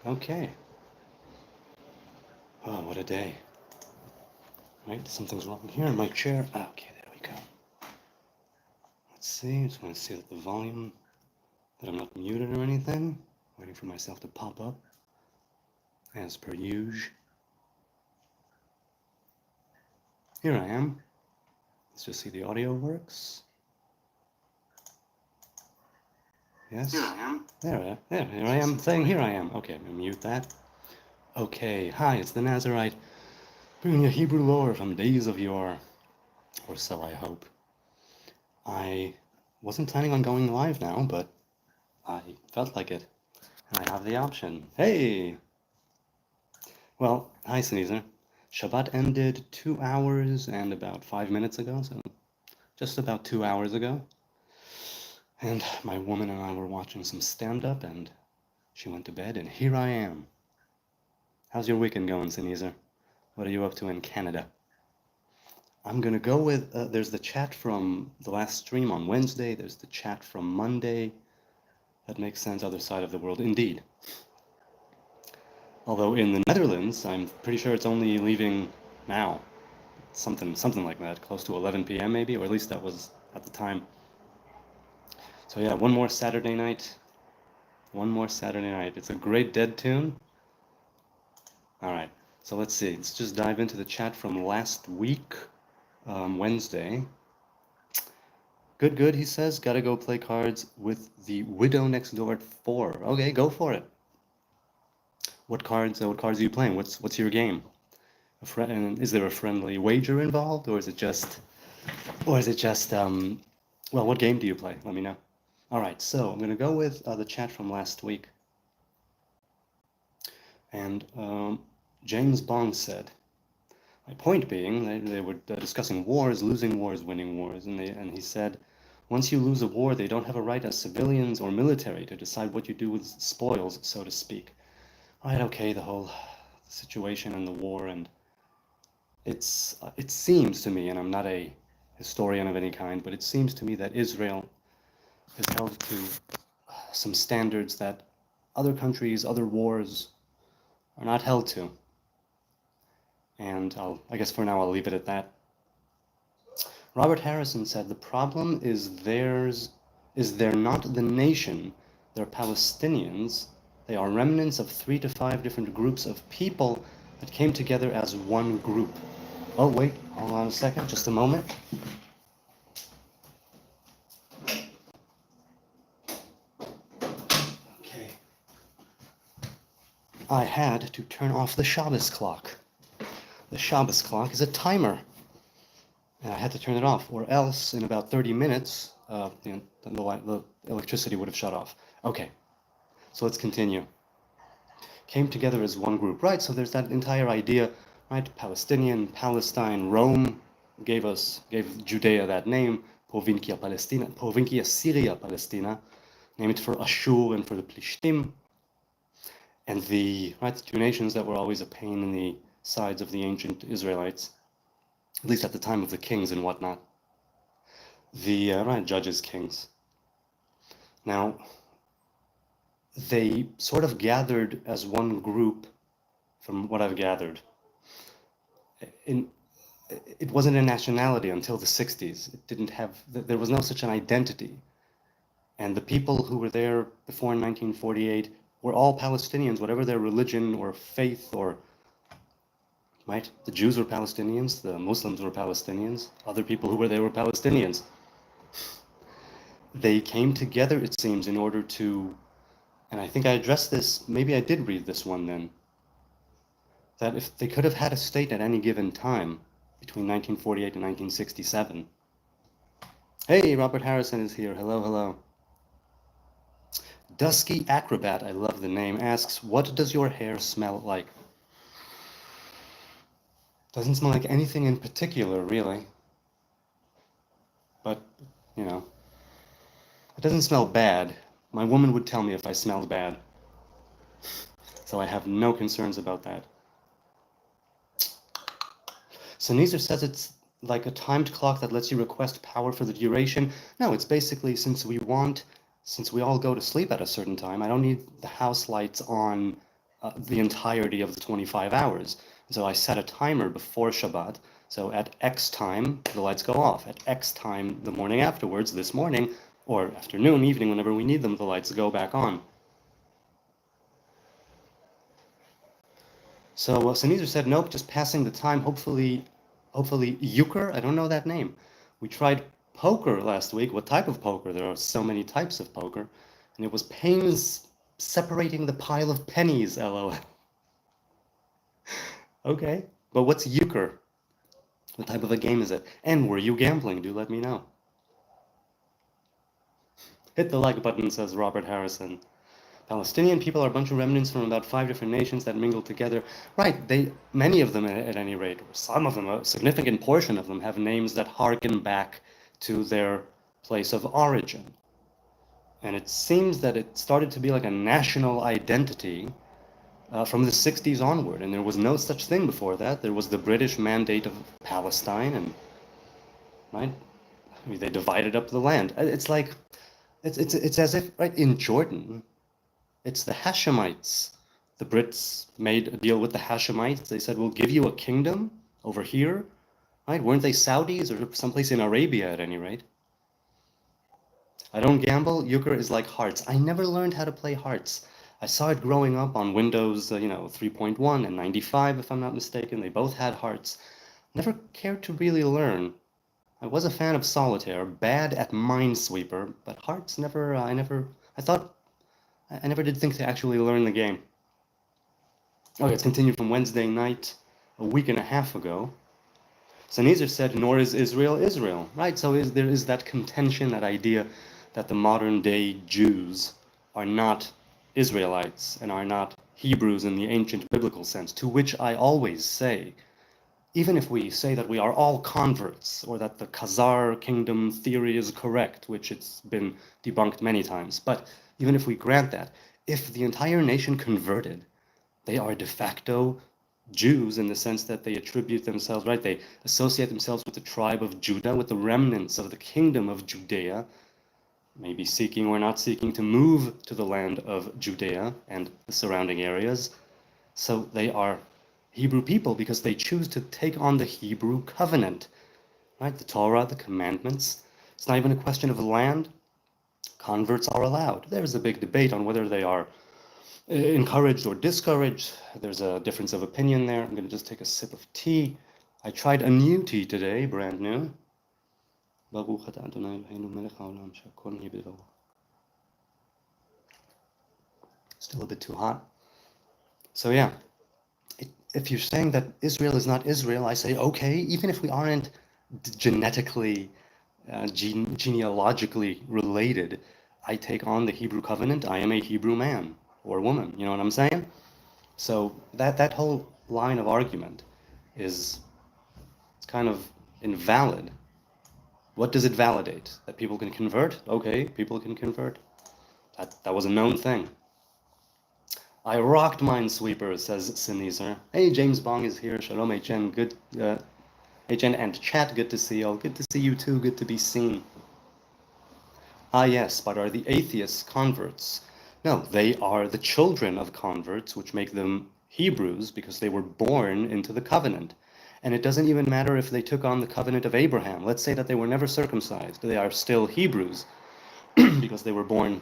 Okay. Oh, what a day. Right, something's wrong here in my chair. Okay, there we go. Let's see, just want to see that the volume, that I'm not muted or anything. Waiting for myself to pop up, as per usual. Here I am. Let's just see the audio works. Yes? Here I am. There, here I am saying here I am. Okay, I'm gonna mute that. Okay, hi, it's the Nazarite, bringing you Hebrew lore from days of yore. Or so I hope. I wasn't planning on going live now, but I felt like it. And I have the option. Hey! Well, hi, Sneezer. Shabbat ended 2 hours and about 5 minutes ago, so just about 2 hours ago. And my woman and I were watching some stand-up, and she went to bed, and here I am. How's your weekend going, Sneezer? What are you up to in Canada? I'm gonna go with, there's the chat from the last stream on Wednesday, there's the chat from Monday. That makes sense, other side of the world, indeed. Although in the Netherlands, I'm pretty sure it's only leaving now. Something like that, close to 11 p.m. maybe, or at least that was at the time. So yeah, one more Saturday night. One more Saturday night. It's a great Dead tune. All right, so let's see. Let's just dive into the chat from last week, Wednesday. Good, he says. Gotta go play cards with the Widow next door at 4. Okay, go for it. What cards are you playing? What's your game? And is there a friendly wager involved, or is it just, well, what game do you play? Let me know. All right, so I'm gonna go with the chat from last week. And James Bond said, my point being, they were discussing wars, losing wars, winning wars, and he said, once you lose a war, they don't have a right as civilians or military to decide what you do with spoils, so to speak. All right, okay, the whole situation and the war, and it seems to me, and I'm not a historian of any kind, but it seems to me that Israel is held to some standards that other countries, other wars are not held to. And I guess for now I'll leave it at that. Robert Harrison said, the problem is they're not the nation, they're Palestinians. They are remnants of 3 to 5 different groups of people that came together as one group. Oh, wait, hold on a second, just a moment. Okay. I had to turn off the Shabbos clock. The Shabbos clock is a timer. And I had to turn it off, or else in about 30 minutes, the electricity would have shut off. Okay, so let's continue. Came together as one group, right? So there's that entire idea, right? Palestinian, Palestine, Rome gave Judea that name, Provincia Palestina, Provincia Syria Palestina, named for Ashur and for the Plishtim, and the 2 nations that were always a pain in the sides of the ancient Israelites, at least at the time of the kings and whatnot. The judges, kings. Now, they sort of gathered as one group, from what I've gathered. It wasn't a nationality until the 60s. It didn't have, there was no such an identity. And the people who were there before 1948 were all Palestinians, whatever their religion or faith or, right? The Jews were Palestinians, the Muslims were Palestinians, other people who were there were Palestinians. They came together, it seems, in order to, and I think I addressed this, maybe I did read this one then, that if they could have had a state at any given time between 1948 and 1967. Hey, Robert Harrison is here. Hello, hello. Dusky Acrobat, I love the name, asks, what does your hair smell like? Doesn't smell like anything in particular, really. But, you know, it doesn't smell bad. My woman would tell me if I smelled bad. So I have no concerns about that. Sneezer says it's like a timed clock that lets you request power for the duration. No, it's basically since we all go to sleep at a certain time, I don't need the house lights on the entirety of the 25 hours. So I set a timer before Shabbat. So at X time, the lights go off. At X time, the morning afterwards, this morning, or afternoon, evening, whenever we need them, the lights go back on. So Sneezer said, nope, just passing the time, hopefully euchre, I don't know that name. We tried poker last week. What type of poker? There are so many types of poker. And it was pains separating the pile of pennies, lol. Okay, but what's euchre? What type of a game is it? And were you gambling? Do let me know. Hit the like button, says Robert Harrison. Palestinian people are a bunch of remnants from about 5 different nations that mingled together. Right, many of them at any rate, or some of them, a significant portion of them, have names that harken back to their place of origin. And it seems that it started to be like a national identity from the 60s onward, and there was no such thing before that. There was the British Mandate of Palestine, and right, I mean, they divided up the land. It's like it's as if right in Jordan, it's the Hashemites. The Brits made a deal with the Hashemites. They said, "We'll give you a kingdom over here." Right? Weren't they Saudis or someplace in Arabia at any rate? I don't gamble. Euchre is like hearts. I never learned how to play hearts. I saw it growing up on Windows, 3.1 and 95, if I'm not mistaken. They both had hearts. Never cared to really learn. I was a fan of Solitaire, bad at Minesweeper, but Hearts never, I never did think to actually learn the game. Okay, it's continued from Wednesday night, a week and a half ago. Sneezer said, nor is Israel Israel, right? So there is that contention, that idea that the modern day Jews are not Israelites and are not Hebrews in the ancient biblical sense, to which I always say, even if we say that we are all converts, or that the Khazar kingdom theory is correct, which it's been debunked many times, but even if we grant that, if the entire nation converted, they are de facto Jews in the sense that they attribute themselves, right? They associate themselves with the tribe of Judah, with the remnants of the kingdom of Judea, maybe seeking or not seeking to move to the land of Judea and the surrounding areas. So they are Hebrew people because they choose to take on the Hebrew covenant, right? The Torah, the commandments. It's not even a question of land. Converts are allowed. There's a big debate on whether they are encouraged or discouraged. There's a difference of opinion there. I'm going to just take a sip of tea. I tried a new tea today, brand new. Still a bit too hot. So yeah, if you're saying that Israel is not Israel, I say, okay, even if we aren't genetically, genealogically related, I take on the Hebrew covenant. I am a Hebrew man or woman. You know what I'm saying? So that whole line of argument is kind of invalid. What does it validate? That people can convert? Okay, people can convert. That was a known thing. I rocked Minesweeper, says Sneezer. Hey, James Bong is here. Shalom, HN. Good, HN and chat. Good to see you all. Good to see you too. Good to be seen. Ah, yes, but are the atheists converts? No, they are the children of converts, which make them Hebrews because they were born into the covenant. And it doesn't even matter if they took on the covenant of Abraham. Let's say that they were never circumcised. They are still Hebrews because they were born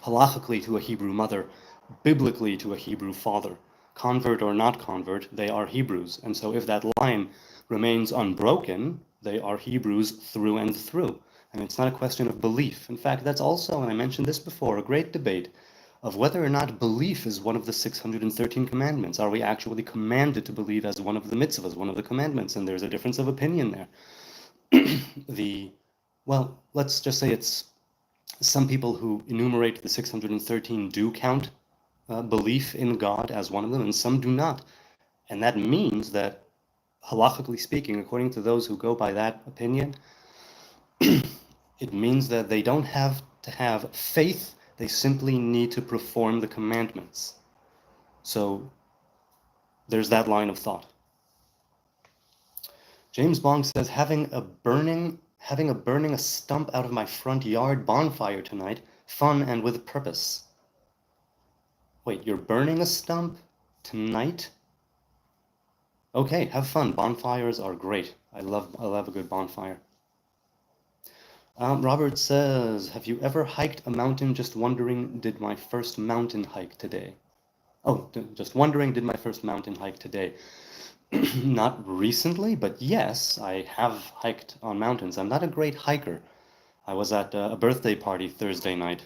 halachically to a Hebrew mother, biblically to a Hebrew father. Convert or not convert, they are Hebrews. And so if that line remains unbroken, they are Hebrews through and through. And it's not a question of belief. In fact, that's also, and I mentioned this before, a great debate of whether or not belief is one of the 613 commandments. Are we actually commanded to believe as one of the mitzvahs, one of the commandments? And there's a difference of opinion there. Well, let's just say it's some people who enumerate the 613 do count belief in God as one of them, and some do not. And that means that, halachically speaking, according to those who go by that opinion, it means that they don't have to have faith, they simply need to perform the commandments. So there's that line of thought. James Bong says, having a burning a stump out of my front yard bonfire tonight, fun and with purpose. Wait, you're burning a stump tonight? Okay, have fun. Bonfires are great. I love a good bonfire. Robert says, have you ever hiked a mountain? Just wondering, did my first mountain hike today? Oh, just wondering, did my first mountain hike today? Not recently, but yes, I have hiked on mountains. I'm not a great hiker. I was at a birthday party Thursday night,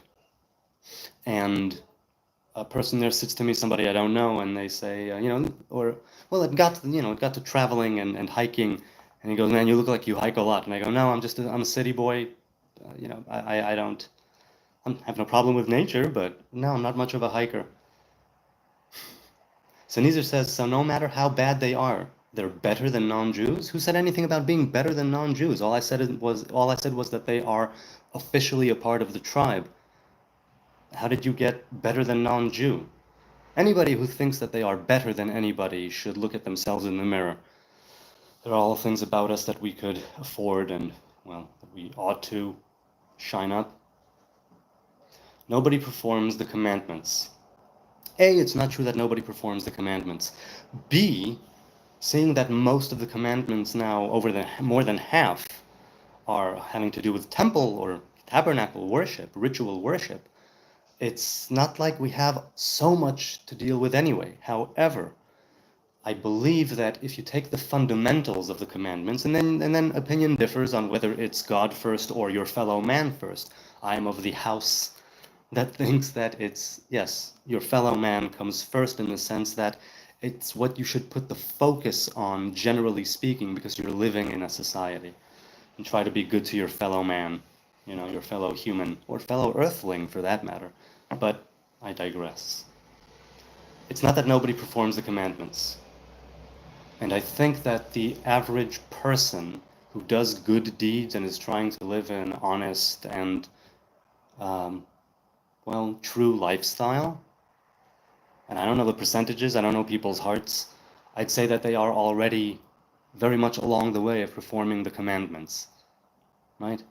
and a person there sits to me, somebody I don't know, and they say, well, it got to traveling and hiking, and he goes, man, you look like you hike a lot. And I go, no, I'm a city boy. I don't, I have no problem with nature, but no, I'm not much of a hiker. So Neezer says, so no matter how bad they are, they're better than non-Jews? Who said anything about being better than non-Jews? All I said was that they are officially a part of the tribe. How did you get better than non-Jew? Anybody who thinks that they are better than anybody should look at themselves in the mirror. There are all things about us that we could afford and, well, that we ought to shine up. Nobody performs the commandments. A, it's not true that nobody performs the commandments. B, seeing that most of the commandments now, more than half, are having to do with temple or tabernacle worship, ritual worship, it's not like we have so much to deal with anyway. However, I believe that if you take the fundamentals of the commandments, and then opinion differs on whether it's God first or your fellow man first. I am of the house that thinks that it's, yes, your fellow man comes first in the sense that it's what you should put the focus on, generally speaking, because you're living in a society. And try to be good to your fellow man, your fellow human, or fellow earthling for that matter. But I digress. It's not that nobody performs the commandments. And I think that the average person who does good deeds and is trying to live an honest and, true lifestyle, and I don't know the percentages, I don't know people's hearts, I'd say that they are already very much along the way of performing the commandments, right?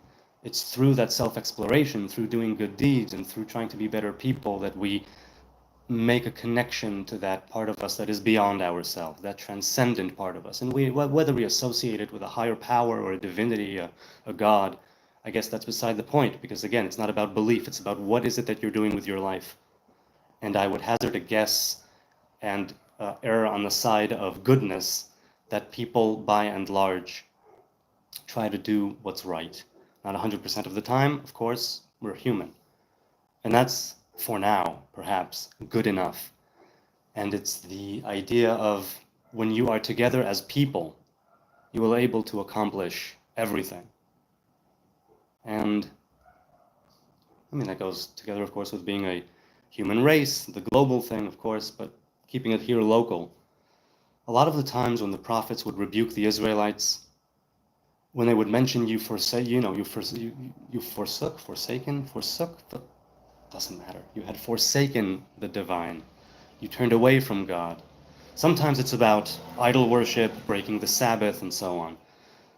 It's through that self-exploration, through doing good deeds, and through trying to be better people that we make a connection to that part of us that is beyond ourselves, that transcendent part of us. And whether we associate it with a higher power or a divinity, a God, I guess that's beside the point, because again, it's not about belief, it's about what is it that you're doing with your life. And I would hazard a guess and err on the side of goodness that people, by and large, try to do what's right. Not 100% of the time, of course, we're human. And that's, for now, perhaps, good enough. And it's the idea of when you are together as people, you will able to accomplish everything. And I mean, that goes together, of course, with being a human race, the global thing, of course, but keeping it here local. A lot of the times when the prophets would rebuke the Israelites, when they would mention you forsook, but doesn't matter. You had forsaken the divine. You turned away from God. Sometimes it's about idol worship, breaking the Sabbath, and so on.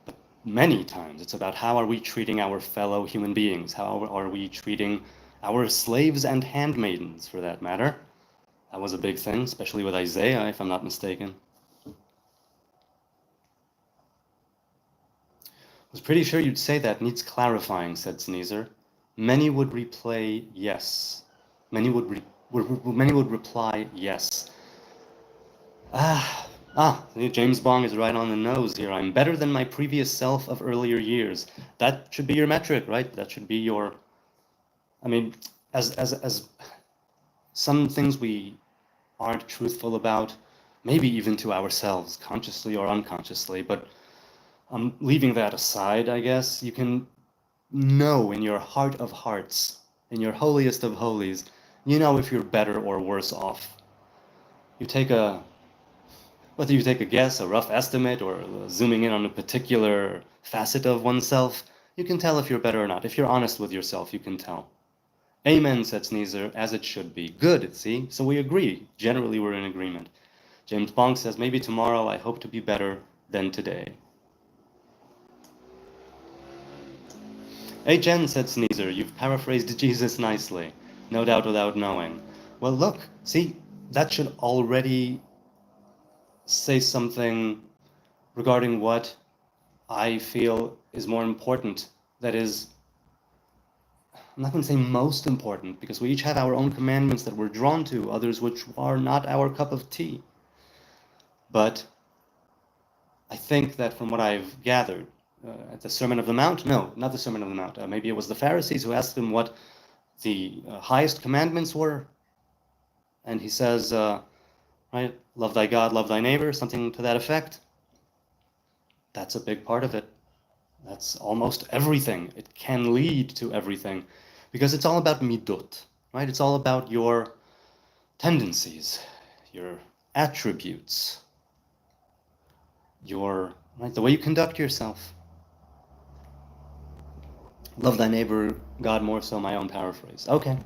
But many times it's about how are we treating our fellow human beings? How are we treating our slaves and handmaidens, for that matter? That was a big thing, especially with Isaiah, if I'm not mistaken. I was pretty sure you'd say that needs clarifying, said Sneezer. Many would replay yes. Many would reply yes. James Bong is right on the nose here. I'm better than my previous self of earlier years. That should be your metric, right? That should be your, I mean, as some things we aren't truthful about, maybe even to ourselves, consciously or unconsciously, but leaving that aside, I guess, you can know in your heart of hearts, in your holiest of holies, you know if you're better or worse off. Whether you take a guess, a rough estimate, or zooming in on a particular facet of oneself, you can tell if you're better or not. If you're honest with yourself, you can tell. Amen, said Sneezer, as it should be. Good, see? So we agree. Generally, we're in agreement. James Bong says, maybe tomorrow I hope to be better than today. Hey, Jen, said Sneezer, you've paraphrased Jesus nicely. No doubt without knowing. Well, look, see, that should already say something regarding what I feel is more important. That is, I'm not going to say most important, because we each have our own commandments that we're drawn to, others which are not our cup of tea. But I think that from what I've gathered at the Sermon of the Mount, no, not the Sermon of the Mount, maybe it was the Pharisees who asked him what the highest commandments were. And he says, right, love thy God, love thy neighbor, something to that effect. That's a big part of it. That's almost everything. It can lead to everything because it's all about midot, right? It's all about your tendencies, your attributes, your, right, the way you conduct yourself. Love thy neighbor, God more so, my own paraphrase. Okay.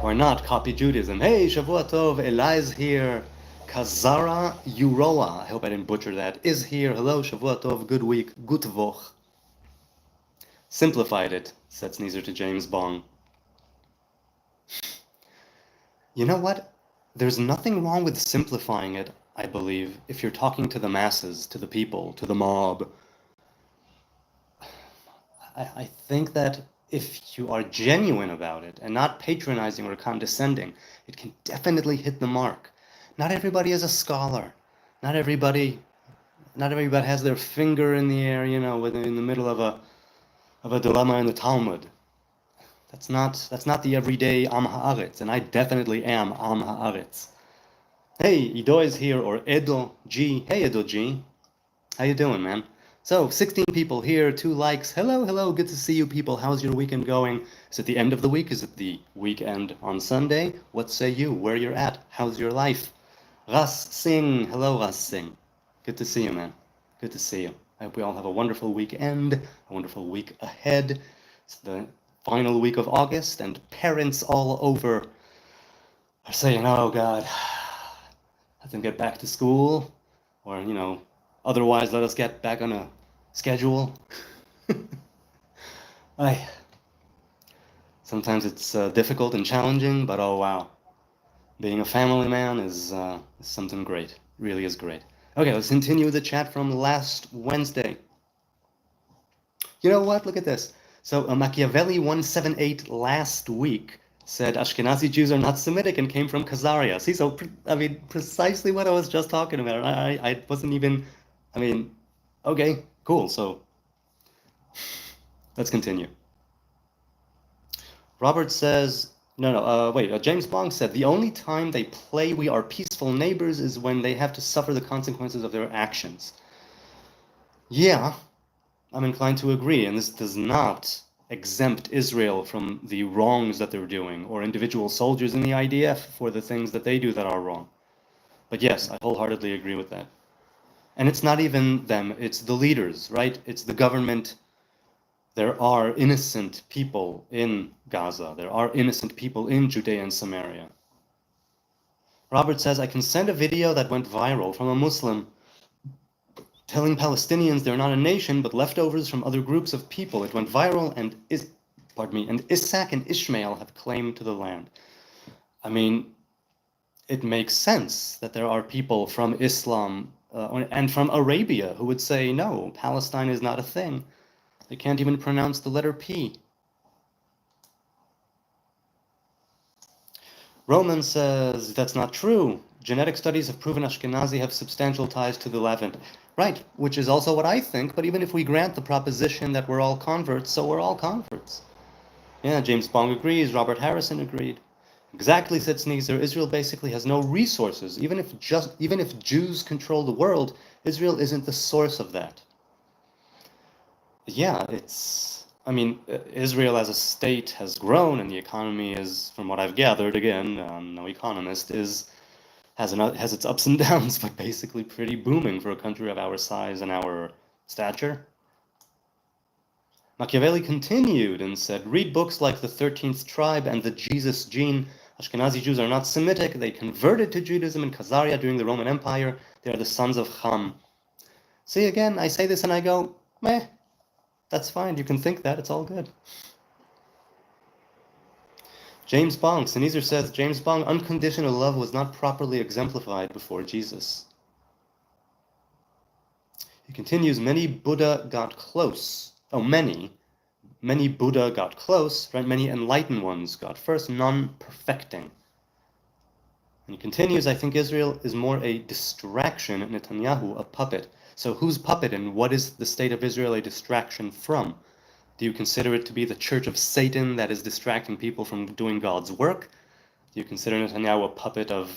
Or not, copy Judaism. Hey, Shavua Tov, Eli's here. Kazara Uroa, I hope I didn't butcher that, is here. Hello, Shavua Tov, good week, gut woch. Simplified it, said Sneezer to James Bong. You know what? There's nothing wrong with simplifying it, I believe, if you're talking to the masses, to the people, to the mob. I think that if you are genuine about it and not patronizing or condescending, it can definitely hit the mark. Not everybody is a scholar. Not everybody has their finger in the air, in the middle of a dilemma in the Talmud. That's not the everyday Am Haaretz, and I definitely am Am Haaretz. Hey, Ido is here, or Edo G. Hey, Edo G. How you doing, man? So, 16 people here, 2 likes. Hello, hello, good to see you people. How's your weekend going? Is it the end of the week? Is it the weekend on Sunday? What say you? Where you're at? How's your life? Ras Singh. Hello, Ras Singh. Good to see you, man. Good to see you. I hope we all have a wonderful weekend, a wonderful week ahead. It's the final week of August, and parents all over are saying, oh, God, let them get back to school, or, otherwise let us get back on a schedule. Sometimes it's difficult and challenging, but oh wow, being a family man is something great. Really is great. Okay, let's continue the chat from last Wednesday. You know what? Look at this. So Machiavelli 178 last week said Ashkenazi Jews are not Semitic and came from Khazaria. See, so precisely what I was just talking about. I wasn't even. Okay, cool. So let's continue. Robert says, James Bong said, the only time they play We Are Peaceful Neighbors is when they have to suffer the consequences of their actions. Yeah, I'm inclined to agree, and this does not exempt Israel from the wrongs that they're doing, or individual soldiers in the IDF for the things that they do that are wrong. But yes, I wholeheartedly agree with that. And it's not even them, it's the leaders, right? It's the government. There are innocent people in Gaza. There are innocent people in Judea and Samaria. Robert says, I can send a video that went viral from a Muslim telling Palestinians they're not a nation, but leftovers from other groups of people. It went viral, and Isaac and Ishmael have claim to the land. It makes sense that there are people from Islam and from Arabia who would say, no, Palestine is not a thing. They can't even pronounce the letter P. Roman says that's not true. Genetic studies have proven Ashkenazi have substantial ties to the Levant. Right, which is also what I think, but even if we grant the proposition that we're all converts, so we're all converts. Yeah, James Bong agrees, Robert Harrison agreed. Exactly, said Sneezer, Israel basically has no resources. Even if Jews control the world, Israel isn't the source of that. Yeah, Israel as a state has grown, and the economy is, from what I've gathered, again, I'm no economist, has its ups and downs, but basically pretty booming for a country of our size and our stature. Machiavelli continued and said, read books like The 13th Tribe and The Jesus Gene. Ashkenazi Jews are not Semitic. They converted to Judaism in Khazaria during the Roman Empire. They are the sons of Ham. See, again, I say this and I go, meh. That's fine. You can think that. It's all good. James Bong, Sneezer says, James Bong, unconditional love was not properly exemplified before Jesus. He continues, many Buddha got close. Oh, many Buddha got close, right? Many enlightened ones got first, none perfecting. And he continues, I think Israel is more a distraction, Netanyahu a puppet. So who's puppet and what is the state of Israel a distraction from? Do you consider it to be the church of Satan that is distracting people from doing God's work? Do you consider Netanyahu a puppet of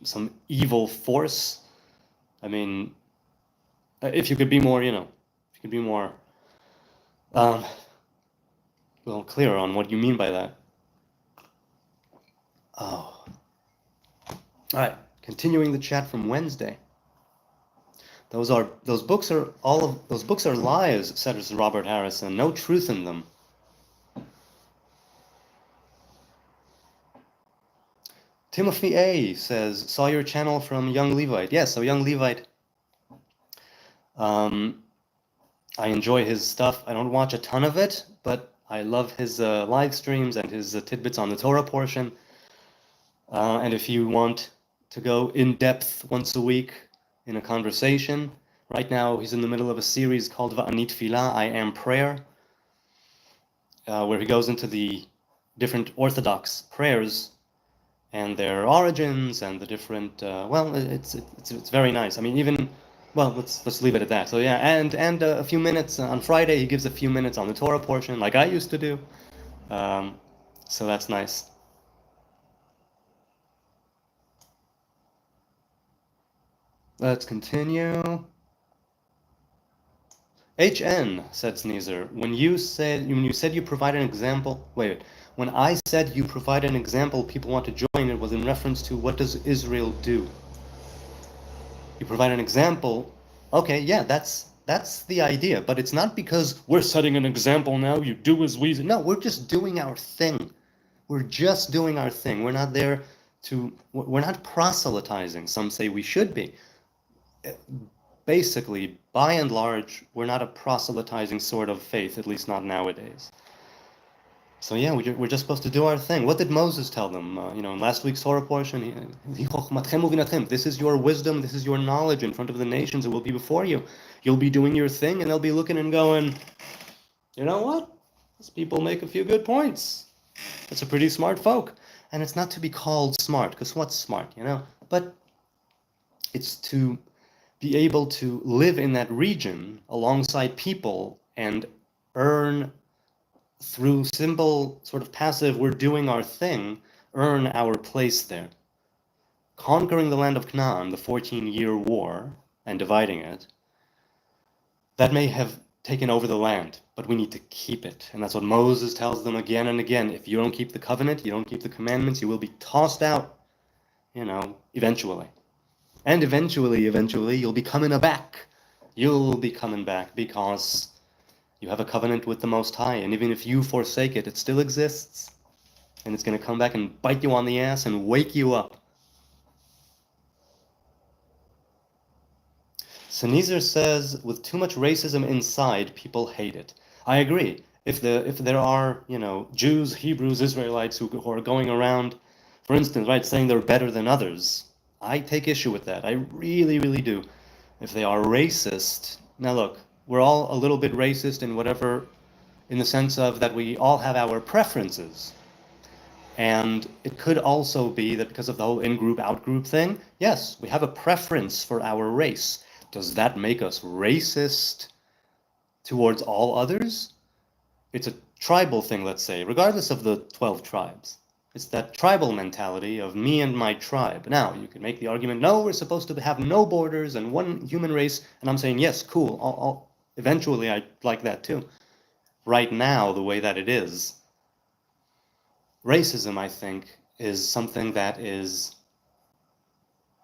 some evil force? I mean, if you could be more, if you could be more, well, clearer on what you mean by that. Oh. All right, continuing the chat from Wednesday. Those books are lies, says Robert Harrison. No truth in them. Timothy A says, saw your channel from Young Levite. Yes, so Young Levite. I enjoy his stuff. I don't watch a ton of it, but I love his live streams and his tidbits on the Torah portion. And if you want to go in depth once a week in a conversation, right now he's in the middle of a series called Va'ani Tfilah, I Am Prayer, where he goes into the different Orthodox prayers and their origins and the different. Well, it's very nice. I mean, even. Well, let's leave it at that. So yeah, and a few minutes on Friday he gives a few minutes on the Torah portion, like I used to do. So that's nice. Let's continue. HN, said Sneezer, when you said you provide an example. Wait, when I said you provide an example, people want to join. It was in reference to what does Israel do? You provide an example. Okay, yeah, that's the idea, but it's not because we're setting an example now, you do as we. No, we're just doing our thing. We're just doing our thing. We're not there to, we're not proselytizing. Some say we should be. Basically, by and large, we're not a proselytizing sort of faith, at least not nowadays. So yeah, we're just supposed to do our thing. What did Moses tell them? In last week's Torah portion, this is your wisdom, this is your knowledge in front of the nations that will be before you. You'll be doing your thing, and they'll be looking and going, you know what? These people make a few good points. It's a pretty smart folk. And it's not to be called smart, because what's smart, But it's to be able to live in that region alongside people and earn through simple, sort of passive, we're doing our thing, earn our place there. Conquering the land of Canaan, the 14-year war, and dividing it, that may have taken over the land, but we need to keep it. And that's what Moses tells them again and again. If you don't keep the covenant, you don't keep the commandments, you will be tossed out, eventually. And eventually, you'll be coming back. You'll be coming back because you have a covenant with the Most High, and even if you forsake it, it still exists. And it's going to come back and bite you on the ass and wake you up. Sneezer says, with too much racism inside, people hate it. I agree. If there are, Jews, Hebrews, Israelites who are going around, for instance, right, saying they're better than others, I take issue with that. I really, really do. If they are racist, now look, we're all a little bit racist in the sense of that we all have our preferences. And it could also be that because of the whole in-group, out-group thing, yes, we have a preference for our race. Does that make us racist towards all others? It's a tribal thing, let's say, regardless of the 12 tribes. It's that tribal mentality of me and my tribe. Now, you can make the argument, no, we're supposed to have no borders and one human race. And I'm saying, yes, cool. Eventually, I'd like that too. Right now, the way that it is, racism, I think, is something that it's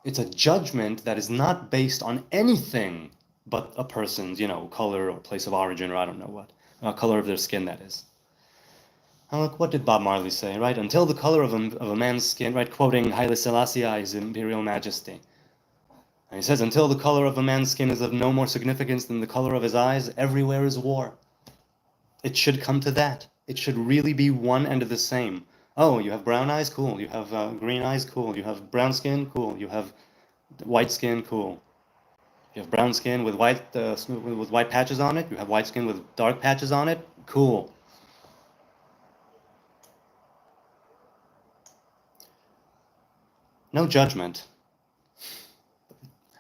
a judgment that is not based on anything but a person's, color or place of origin or I don't know what, color of their skin, that is. And look, what did Bob Marley say, right? Until the color of a man's skin, right, quoting Haile Selassie, His Imperial Majesty. And he says, until the color of a man's skin is of no more significance than the color of his eyes, everywhere is war. It should come to that. It should really be one and the same. Oh, you have brown eyes? Cool. You have green eyes? Cool. You have brown skin? Cool. You have white skin? Cool. You have brown skin with with white patches on it? You have white skin with dark patches on it? Cool. No judgment.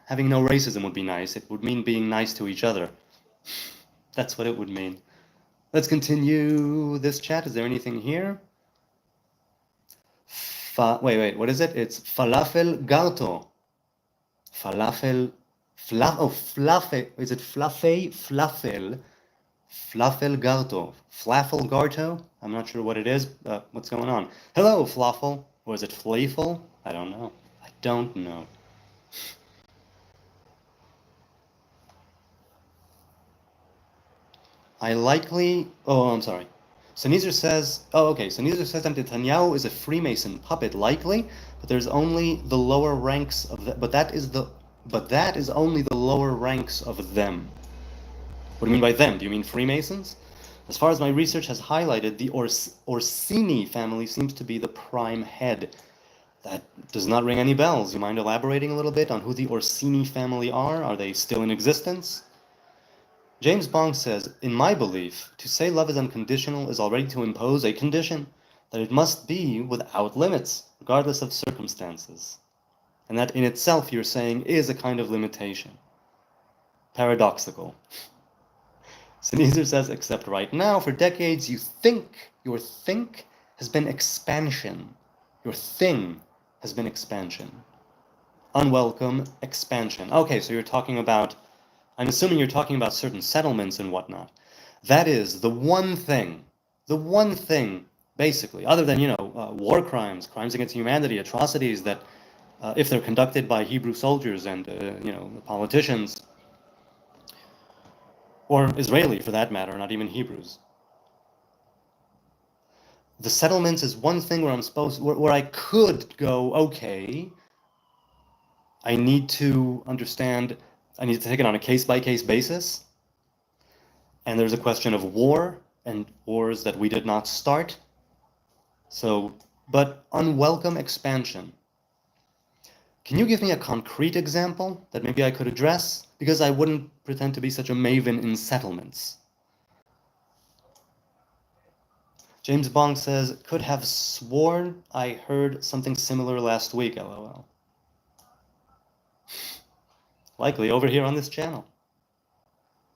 Having no racism would be nice. It would mean being nice to each other. That's what it would mean. Let's continue this chat. Is there anything here? Wait, what is it? It's falafel garto. Falafel, flafe, is it flafe? Flafel garto. Flafel garto? I'm not sure what it is. What's going on? Hello, Flafel. Or is it Flafel? I don't know. I don't know. I'm sorry. Sneezer says, Sneezer says that Netanyahu is a Freemason puppet, likely, but there's only the lower ranks of the, but that is only the lower ranks of them. What do you mean by them? Do you mean Freemasons? As far as my research has highlighted, the Orsini family seems to be the prime head. That does not ring any bells. You mind elaborating a little bit on who the Orsini family are? Are they still in existence? James Bong says, in my belief, to say love is unconditional is already to impose a condition, that it must be without limits, regardless of circumstances. And that in itself, you're saying, is a kind of limitation. Paradoxical. Sneezer says, except right now, for decades, your think has been expansion. Your thing has been expansion. Unwelcome expansion. Okay, so you're talking about, I'm assuming you're talking about certain settlements and whatnot. That is the one thing, basically, other than, war crimes, crimes against humanity, atrocities that, if they're conducted by Hebrew soldiers and, politicians, or Israeli for that matter, not even Hebrews. The settlements is one thing where where I could go, okay, I need to understand, I need to take it on a case-by-case basis. And there's a question of war and wars that we did not start. So, but unwelcome expansion. Can you give me a concrete example that maybe I could address? Because I wouldn't pretend to be such a maven in settlements. James Bong says, could have sworn I heard something similar last week, lol. Likely over here on this channel.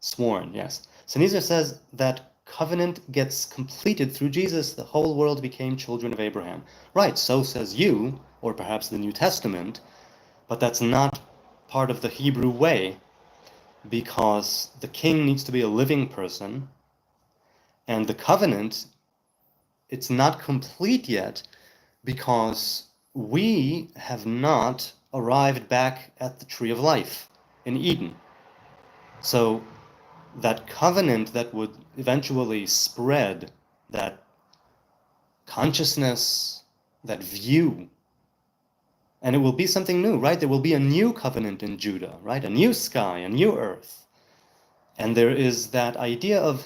Sworn, yes. Sneezer says that covenant gets completed through Jesus. The whole world became children of Abraham. Right, so says you, or perhaps the New Testament, but that's not part of the Hebrew way, because the king needs to be a living person, and the covenant, it's not complete yet, because we have not arrived back at the tree of life in Eden. So that covenant that would eventually spread, that consciousness, that view, and it will be something new, right? There will be a new covenant in Judah, right? A new sky, a new earth. And there is that idea of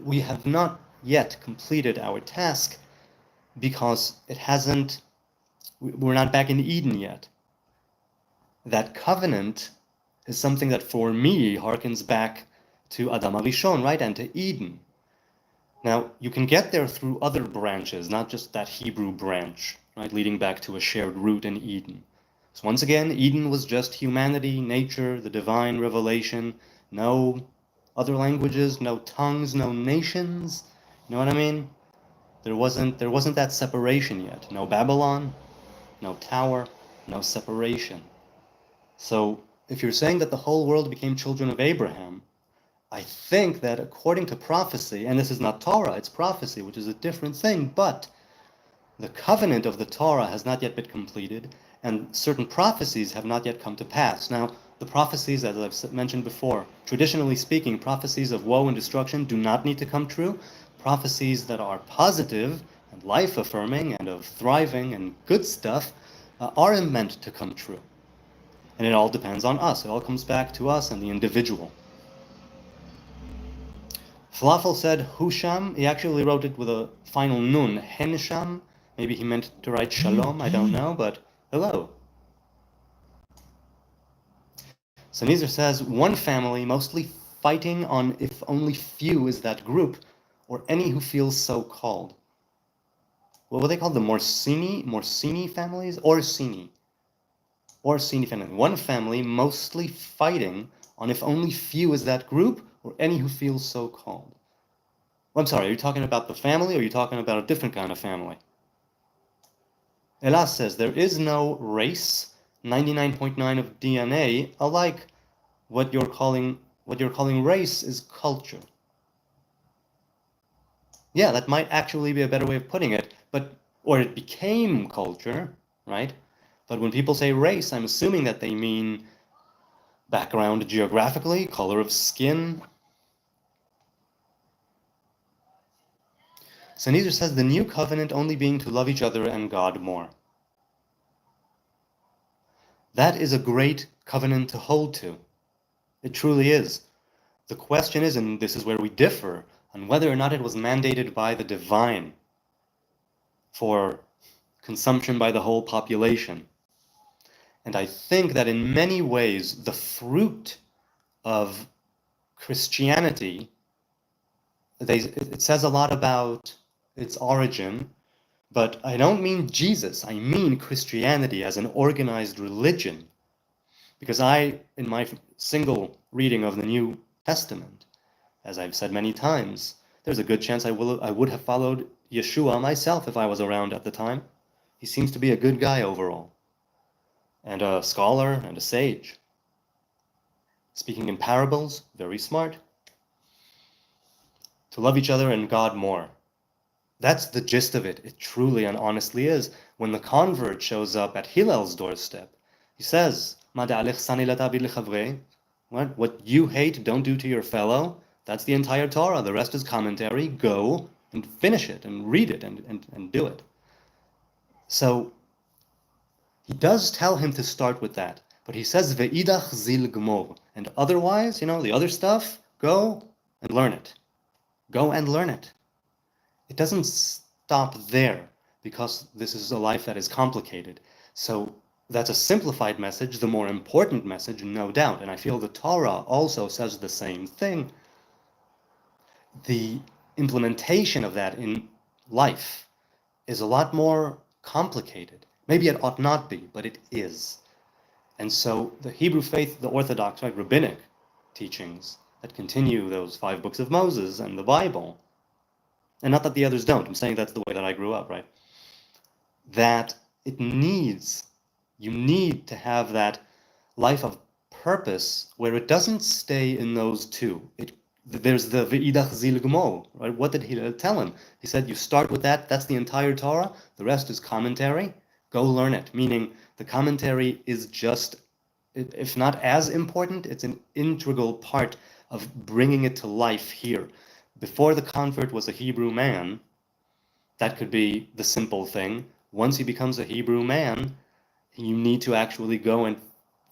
we have not yet completed our task because we're not back in Eden yet. That covenant is something that for me harkens back to Adam HaRishon, right? And to Eden. Now, you can get there through other branches, not just that Hebrew branch, right? Leading back to a shared root in Eden. So once again, Eden was just humanity, nature, the divine revelation, no other languages, no tongues, no nations. You know what I mean? There wasn't that separation yet. No Babylon, no tower, no separation. So if you're saying that the whole world became children of Abraham, I think that according to prophecy, and this is not Torah, it's prophecy, which is a different thing, but the covenant of the Torah has not yet been completed, and certain prophecies have not yet come to pass. Now, the prophecies, as I've mentioned before, traditionally speaking, prophecies of woe and destruction do not need to come true. Prophecies that are positive and life-affirming and of thriving and good stuff are meant to come true. And it all depends on us. It all comes back to us and the individual. Falafel said Husham. He actually wrote it with a final nun, Hensham. Maybe he meant to write Shalom, I don't know, but hello. So Nizar says, one family mostly fighting on if only few is that group, or any who feels so called. What were they called? The Morsini families? Orsini family. One family mostly fighting on if only few is that group, or any who feels so called. Well, I'm sorry, are you talking about the family, or are you talking about a different kind of family? Elas says, there is no race, 99.9 of DNA, alike. What you're calling race is culture. Yeah, that might actually be a better way of putting it, or it became culture, right? But when people say race, I'm assuming that they mean background geographically, color of skin. Sanizar says the new covenant only being to love each other and God more. That is a great covenant to hold to. It truly is. The question is, and this is where we differ, on whether or not it was mandated by the divine for consumption by the whole population. And I think that in many ways, the fruit of Christianity, it says a lot about its origin, but I don't mean Jesus, I mean Christianity as an organized religion. Because in my single reading of the New Testament, as I've said many times, there's a good chance I would have followed Yeshua myself if I was around at the time. He seems to be a good guy overall, and a scholar and a sage. Speaking in parables, very smart. To love each other and God more. That's the gist of it. It truly and honestly is. When the convert shows up at Hillel's doorstep, he says, what you hate, don't do to your fellow. That's the entire Torah. The rest is commentary. Go and finish it and read it and do it. So he does tell him to start with that. But he says, Ve'idach zil gmor. And otherwise, the other stuff, go and learn it. Go and learn it. It doesn't stop there, because this is a life that is complicated. So that's a simplified message, the more important message, no doubt. And I feel the Torah also says the same thing. The implementation of that in life is a lot more complicated. Maybe it ought not be, but it is. And so the Hebrew faith, the Orthodox, right, rabbinic teachings that continue those 5 books of Moses and the Bible, and not that the others don't, I'm saying that's the way that I grew up, right? That you need to have that life of purpose where it doesn't stay in those two. There's the Ve'idach zil gmor, right? What did he tell him? He said, you start with that's the entire Torah, the rest is commentary, go learn it. Meaning the commentary is just, if not as important, it's an integral part of bringing it to life here. Before the convert was a Hebrew man, that could be the simple thing. Once he becomes a Hebrew man, you need to actually go and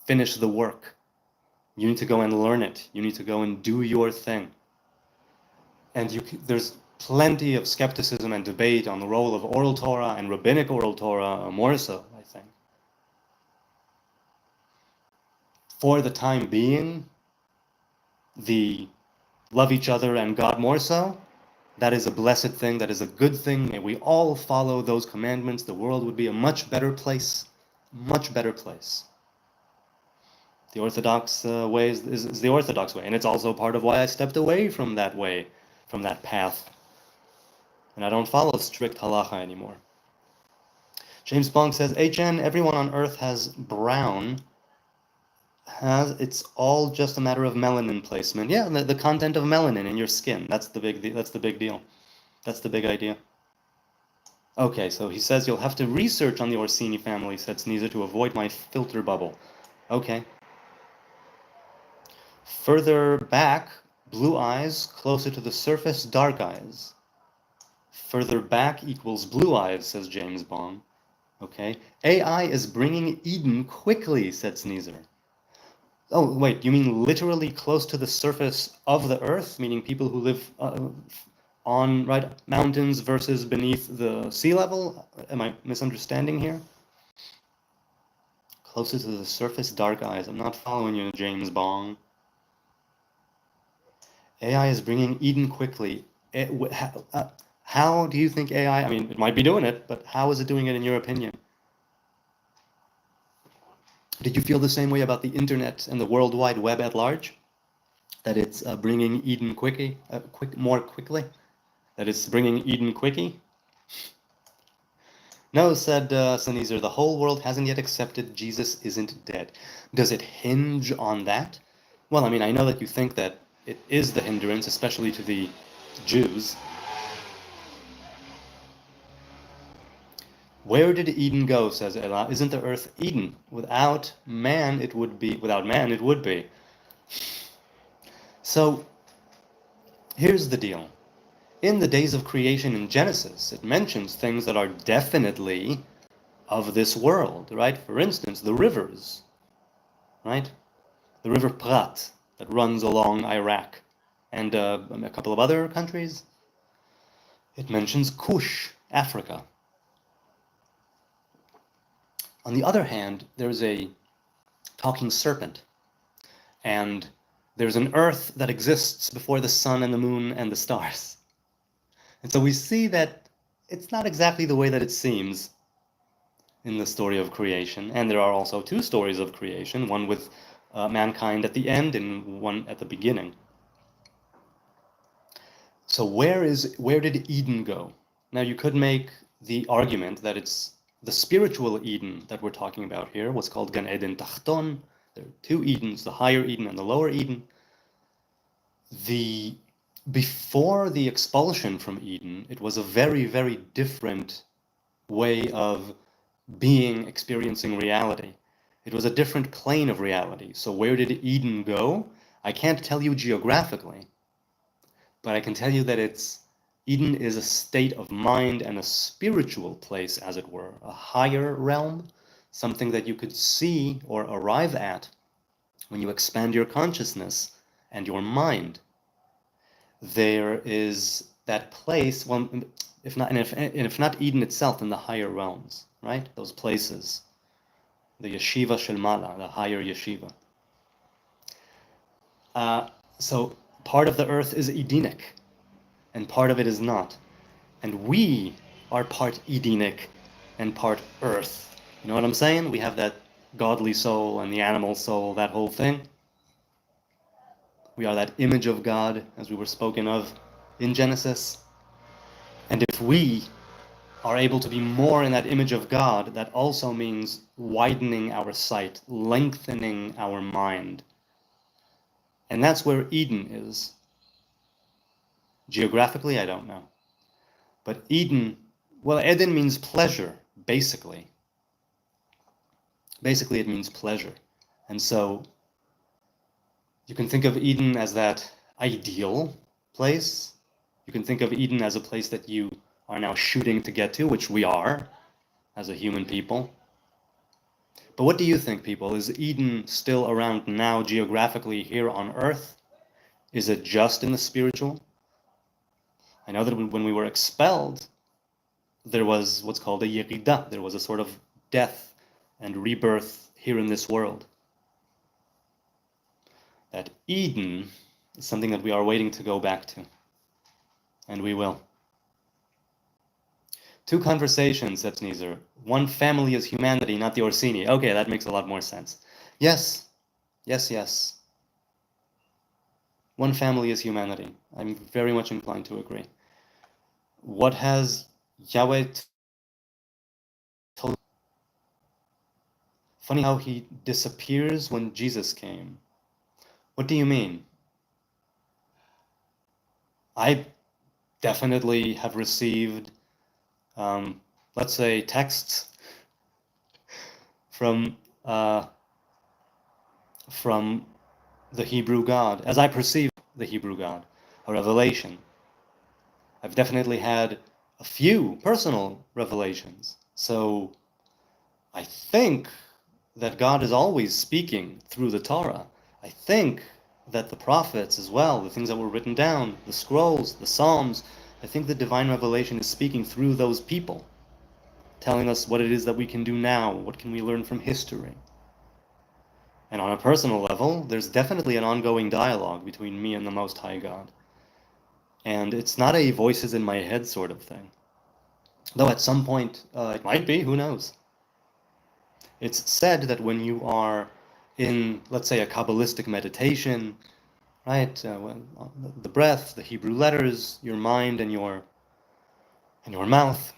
finish the work. You need to go and learn it. You need to go and do your thing. And there's plenty of skepticism and debate on the role of oral Torah and rabbinic oral Torah, more so, I think. For the time being, the love each other and God more so, that is a blessed thing, that is a good thing. May we all follow those commandments. The world would be a much better place, much better place. The Orthodox way is the Orthodox way, and it's also part of why I stepped away from that way, from that path. And I don't follow strict halacha anymore. James Bong says, HN, everyone on earth has brown. It's all just a matter of melanin placement. Yeah, the content of melanin in your skin. That's the big deal. That's the big idea. Okay, so he says you'll have to research on the Orsini family, said Sneezer, to avoid my filter bubble. Okay. Further back, blue eyes, closer to the surface, dark eyes. Further back equals blue eyes, says James Bong. Okay. AI is bringing Eden quickly, said Sneezer. Oh, wait, you mean literally close to the surface of the earth, meaning people who live on mountains versus beneath the sea level? Am I misunderstanding here? Closer to the surface, dark eyes. I'm not following you, James Bond. AI is bringing Eden quickly. How do you think AI, I mean, it might be doing it, but how is it doing it in your opinion? Did you feel the same way about the internet and the World Wide Web at large? That it's bringing Eden more quickly? That it's bringing Eden quickie? No, said Sneezer, the whole world hasn't yet accepted Jesus isn't dead. Does it hinge on that? Well, I mean, I know that you think that it is the hindrance, especially to the Jews. Where did Eden go, says Ella? Isn't the earth Eden? Without man, it would be. Without man, it would be. So, here's the deal. In the days of creation in Genesis, it mentions things that are definitely of this world, right? For instance, the rivers, right? The river Prat that runs along Iraq and a couple of other countries. It mentions Kush, Africa. On the other hand, there's a talking serpent, and there's an earth that exists before the sun and the moon and the stars. And so we see that it's not exactly the way that it seems in the story of creation. And there are also two stories of creation, one with mankind at the end and one at the beginning. So where did Eden go? Now you could make the argument that it's the spiritual Eden that we're talking about here, what's called Gan Eden Tachton. There are two Edens, the higher Eden and the lower Eden. Before the expulsion from Eden, it was a very, very different way of experiencing reality. It was a different plane of reality. So where did Eden go? I can't tell you geographically, but I can tell you that Eden is a state of mind and a spiritual place, as it were, a higher realm, something that you could see or arrive at when you expand your consciousness and your mind. There is that place, well, if not Eden itself, in the higher realms, right? Those places, the yeshiva shel mala, the higher yeshiva. So part of the earth is Edenic, and part of it is not. And we are part Edenic and part earth. You know what I'm saying? We have that godly soul and the animal soul, that whole thing. We are that image of God, as we were spoken of in Genesis. And if we are able to be more in that image of God, that also means widening our sight, lengthening our mind. And that's where Eden is. Geographically, I don't know. But Eden, well, Eden means pleasure, basically. Basically, it means pleasure. And so you can think of Eden as that ideal place. You can think of Eden as a place that you are now shooting to get to, which we are as a human people. But what do you think, people? Is Eden still around now geographically here on Earth? Is it just in the spiritual? I know that when we were expelled, there was what's called a yerida. There was a sort of death and rebirth here in this world. That Eden is something that we are waiting to go back to. And we will. Two conversations, said Sneezer. One family is humanity, not the Orsini. Okay, that makes a lot more sense. Yes. Yes, yes. One family is humanity. I'm very much inclined to agree. What has Yahweh told? Funny how he disappears when Jesus came. What do you mean? I definitely have received, let's say, texts from the Hebrew God, as I perceive the Hebrew God, a revelation. I've definitely had a few personal revelations. So I think that God is always speaking through the Torah. I think that the prophets as well, the things that were written down, the scrolls, the Psalms, I think the divine revelation is speaking through those people, telling us what it is that we can do now, what can we learn from history. And on a personal level, there's definitely an ongoing dialogue between me and the Most High God. And it's not a voices in my head sort of thing. Though at some point, it might be, who knows? It's said that when you are in, let's say, a Kabbalistic meditation, right, the breath, the Hebrew letters, your mind and your mouth,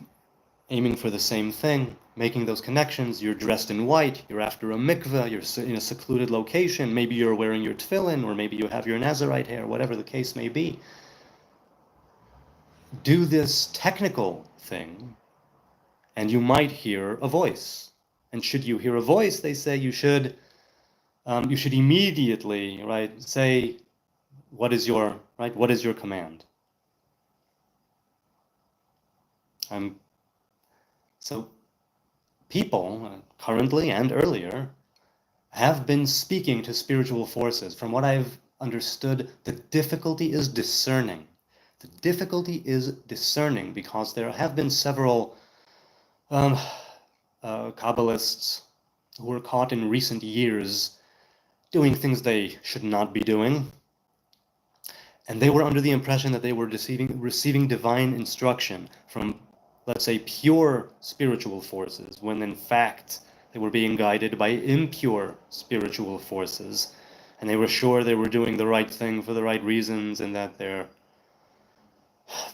aiming for the same thing, making those connections, you're dressed in white, you're after a mikveh, you're in a secluded location, maybe you're wearing your tefillin, or maybe you have your Nazarite hair, whatever the case may be. Do this technical thing, and you might hear a voice. And should you hear a voice, they say you should immediately, right, say, what is your command? So people, currently and earlier, have been speaking to spiritual forces. From what I've understood, the difficulty is discerning. The difficulty is discerning because there have been several Kabbalists who were caught in recent years doing things they should not be doing. And they were under the impression that they were receiving divine instruction from, let's say, pure spiritual forces, when in fact they were being guided by impure spiritual forces. And they were sure they were doing the right thing for the right reasons and that they're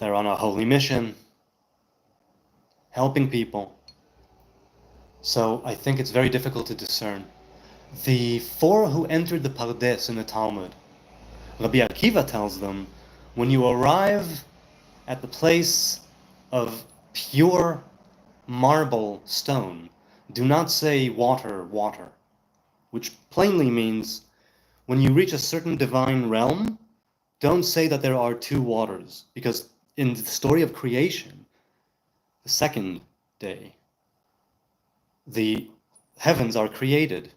on a holy mission, helping people. So I think it's very difficult to discern. The four who entered the Pardes in the Talmud, Rabbi Akiva tells them, when you arrive at the place of pure marble stone, do not say water, water, which plainly means when you reach a certain divine realm, don't say that there are two waters, because in the story of creation, the second day, the heavens are created,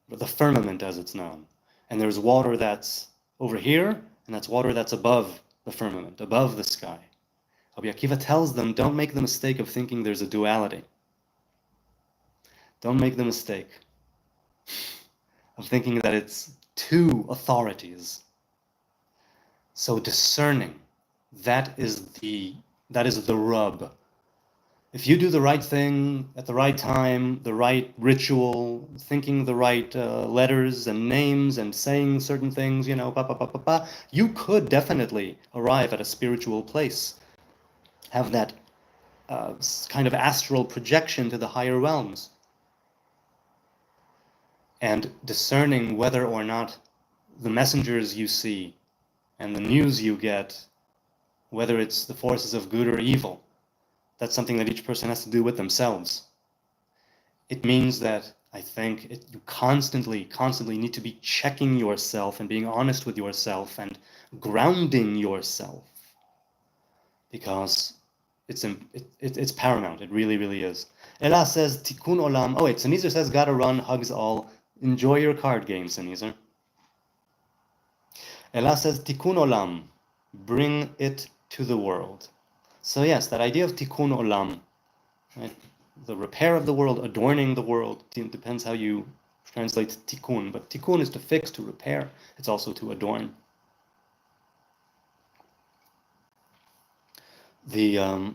the firmament as it's known, and there's water that's over here, and that's water that's above the firmament, above the sky. Rabbi Akiva tells them, don't make the mistake of thinking there's a duality. Don't make the mistake of thinking that it's two authorities. So discerning, that is the rub. If you do the right thing at the right time, the right ritual, thinking the right letters and names and saying certain things, you could definitely arrive at a spiritual place, have that kind of astral projection to the higher realms. And discerning whether or not the messengers you see and the news you get, whether it's the forces of good or evil, that's something that each person has to do with themselves. It means that I think you constantly need to be checking yourself and being honest with yourself and grounding yourself, because it's paramount. It really, really is. Ella says, Tikkun Olam. Oh wait, Sneezer says, gotta run, hugs all. Enjoy your card game, Sneezer. Ella says, Tikkun Olam. Bring it to the world. So yes, that idea of Tikkun Olam, right? The repair of the world, adorning the world, depends how you translate Tikkun, but Tikkun is to fix, to repair. It's also to adorn. The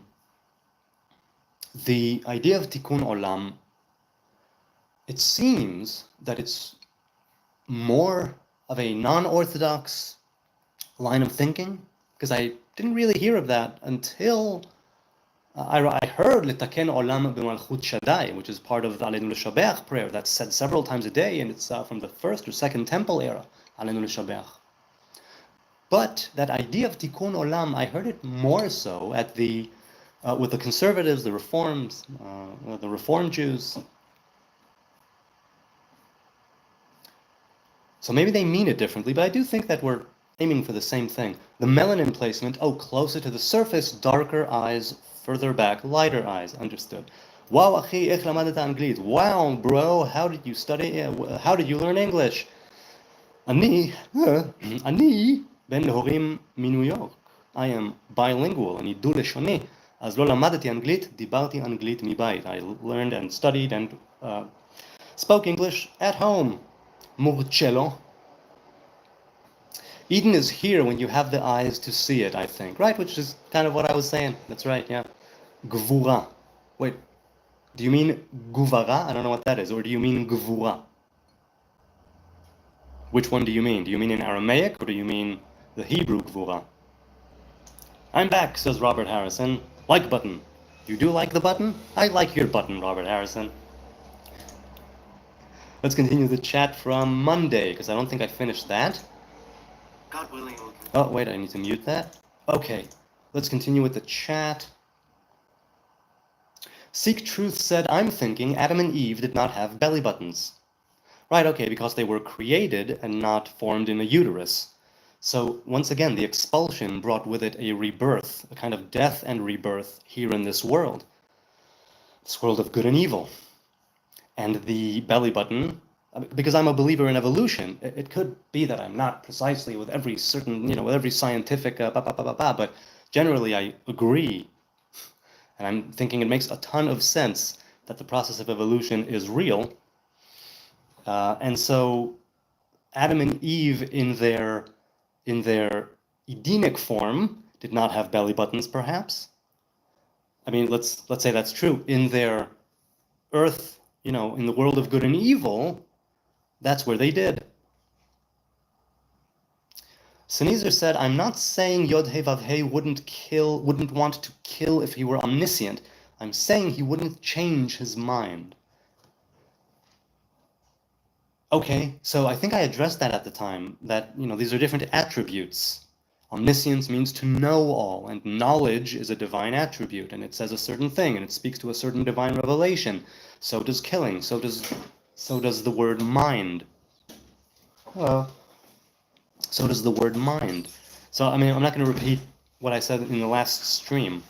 idea of Tikkun Olam, it seems that it's more of a non-orthodox line of thinking, because I didn't really hear of that until I heard Litaken Olam b'malchut Shaddai, which is part of the Aleinu L'Shabeach prayer that's said several times a day, and it's from the first or second temple era, Aleinu L'Shabeach. But that idea of Tikkun Olam, I heard it more so at with the conservatives, the reforms, the Reform Jews. So maybe they mean it differently, but I do think that we're aiming for the same thing. The melanin placement, closer to the surface, darker eyes, further back, lighter eyes, understood. Wow, אחי, איך למדת אנגלית? Wow, bro, how did you study? How did you learn English? אני בן להורים מניו יורק. I am bilingual, אני דו-לשוני. אז לא למדתי אנגלית, דיברתי אנגלית מבית. I learned and studied and spoke English at home. Murcello. Eden is here when you have the eyes to see it, I think. Right? Which is kind of what I was saying. That's right, yeah. Gvura. Wait, do you mean guvara? I don't know what that is. Or do you mean gvura? Which one do you mean? Do you mean in Aramaic or do you mean the Hebrew gvura? I'm back, says Robert Harrison. Like button. You do like the button? I like your button, Robert Harrison. Let's continue the chat from Monday, because I don't think I finished that. God willing, we'll continue. Oh, wait, I need to mute that. Okay, let's continue with the chat. Seek Truth said, I'm thinking Adam and Eve did not have belly buttons. Right, okay, because they were created and not formed in a uterus. So, once again, the expulsion brought with it a rebirth, a kind of death and rebirth here in this world of good and evil. And the belly button, because I'm a believer in evolution, it could be that I'm not precisely with every certain, with every scientific, but generally I agree, and I'm thinking it makes a ton of sense that the process of evolution is real. And so Adam and Eve in their Edenic form did not have belly buttons, perhaps. I mean, let's say that's true. In their earth, in the world of good and evil, that's where they did. Sneezer said, I'm not saying Yod-He Vav-He wouldn't want to kill if he were omniscient. I'm saying he wouldn't change his mind. Okay, so I think I addressed that at the time, that, these are different attributes. Omniscience means to know all, and knowledge is a divine attribute, and it says a certain thing, and it speaks to a certain divine revelation. So does killing, so does the word mind. Well, so does the word mind. So, I mean, I'm not going to repeat what I said in the last stream.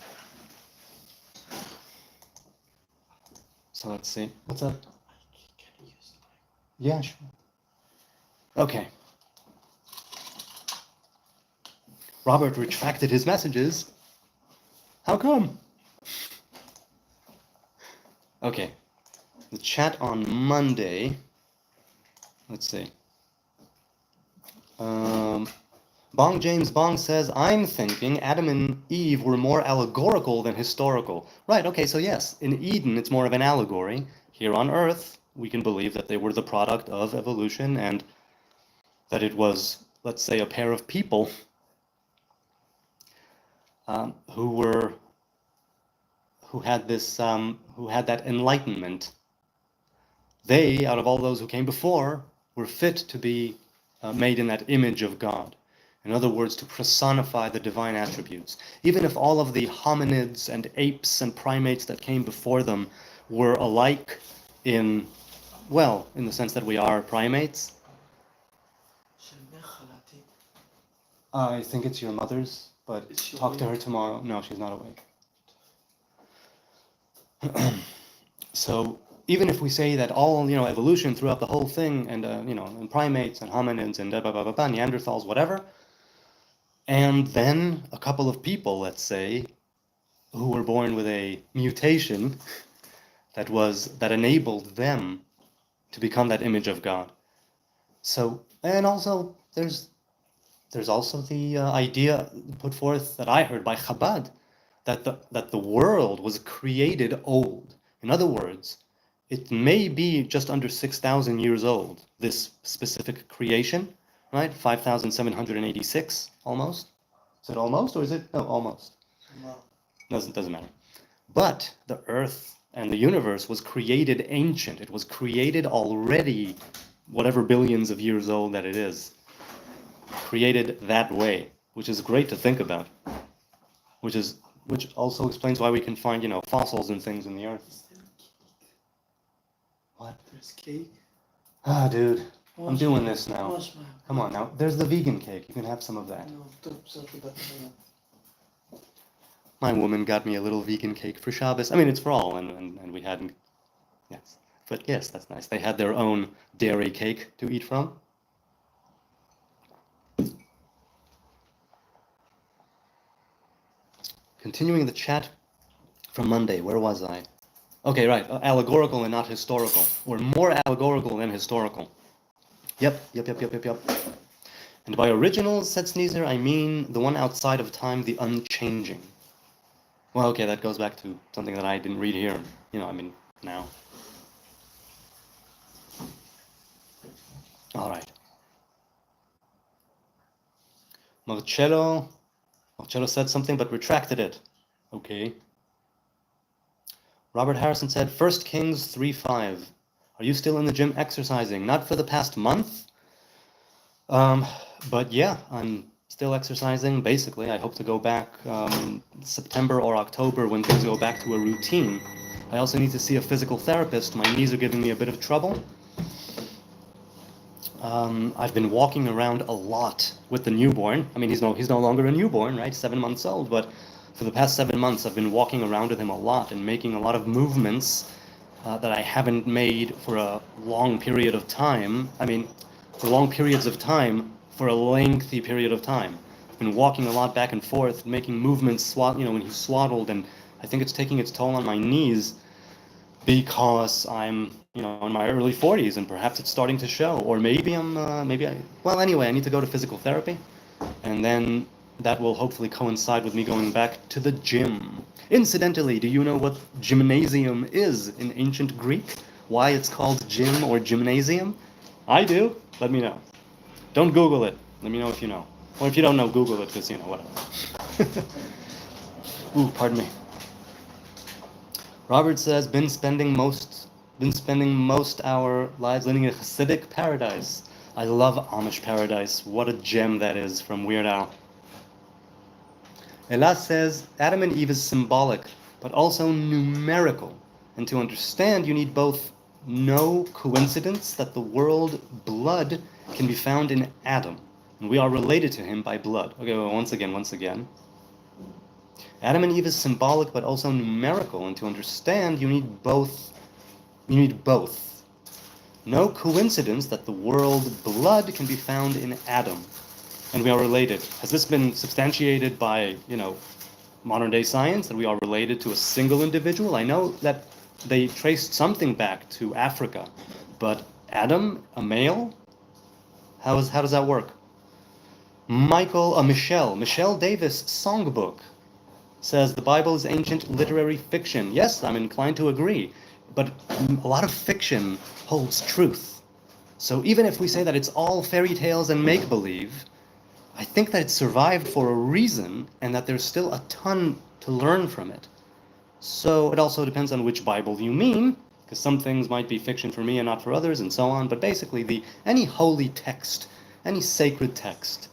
So let's see. What's up? Yeah, sure. Okay. Robert retracted his messages. How come? Okay. The chat on Monday. Let's see. Bong James Bong says, I'm thinking Adam and Eve were more allegorical than historical. Right, okay, so yes, in Eden it's more of an allegory. Here on Earth, we can believe that they were the product of evolution and that it was, let's say, a pair of people who had that enlightenment. They, out of all those who came before, were fit to be made in that image of God. In other words, to personify the divine attributes. Even if all of the hominids and apes and primates that came before them were alike in the sense that we are primates. I think it's your mother's, but talk to her tomorrow. No, she's not awake. So even if we say that all, evolution throughout the whole thing, and and primates and hominids and Neanderthals, whatever, and then a couple of people, let's say, who were born with a mutation that enabled them to become that image of God. So, and also there's also the idea put forth that I heard by Chabad that the world was created old. In other words, it may be just under 6,000 years old, this specific creation, right? 5,786, almost. Is it almost, or is it? No, almost. No. Doesn't matter. But the earth and the universe was created ancient. It was created already, whatever billions of years old that it is. Created that way, which is great to think about. Which also explains why we can find, fossils and things in the earth. What? There's cake. Ah, dude. I'm doing this now. Come on now. There's the vegan cake. You can have some of that. My woman got me a little vegan cake for Shabbos. I mean, it's for all, and we hadn't. Yes. But yes, that's nice. They had their own dairy cake to eat from. Continuing the chat from Monday, where was I? Okay, right, allegorical and not historical, or more allegorical than historical. Yep. And by original, said Sneezer, I mean the one outside of time, the unchanging. Well, okay, that goes back to something that I didn't read here. Now. All right. Marcello said something but retracted it. Okay. Robert Harrison said, 1 Kings 3:5. Are you still in the gym exercising? Not for the past month. But yeah, I'm still exercising. Basically, I hope to go back September or October when things go back to a routine. I also need to see a physical therapist. My knees are giving me a bit of trouble. I've been walking around a lot with the newborn. I mean, he's no longer a newborn, right? 7 months old, but for the past 7 months, I've been walking around with him a lot and making a lot of movements that I haven't made for a long period of time. I mean, for long periods of time, for a lengthy period of time. I've been walking a lot back and forth, making movements, when he's swaddled, and I think it's taking its toll on my knees because I'm, in my early 40s, and perhaps it's starting to show. Or maybe well, anyway, I need to go to physical therapy, and then that will hopefully coincide with me going back to the gym. Incidentally, do you know what gymnasium is in ancient Greek? Why it's called gym or gymnasium? I do. Let me know. Don't Google it. Let me know if you know. Or if you don't know, Google it, because, whatever. Ooh, pardon me. Robert says, been spending most our lives living in a Hasidic paradise. I love Amish paradise. What a gem that is from Weird Al. Elas says, Adam and Eve is symbolic, but also numerical. And to understand, you need both no coincidence that the world blood can be found in Adam, and we are related to him by blood. Okay, well, once again. Adam and Eve is symbolic, but also numerical, and to understand, you need both. No coincidence that the world blood can be found in Adam, and we are related. Has this been substantiated by, modern day science, that we are related to a single individual? I know that they traced something back to Africa, but Adam, a male? How does that work? Michelle Davis songbook says the Bible is ancient literary fiction. Yes, I'm inclined to agree, but a lot of fiction holds truth. So even if we say that it's all fairy tales and make-believe, I think that it survived for a reason, and that there's still a ton to learn from it. So it also depends on which Bible you mean, because some things might be fiction for me and not for others, and so on. But basically, any holy text, any sacred text,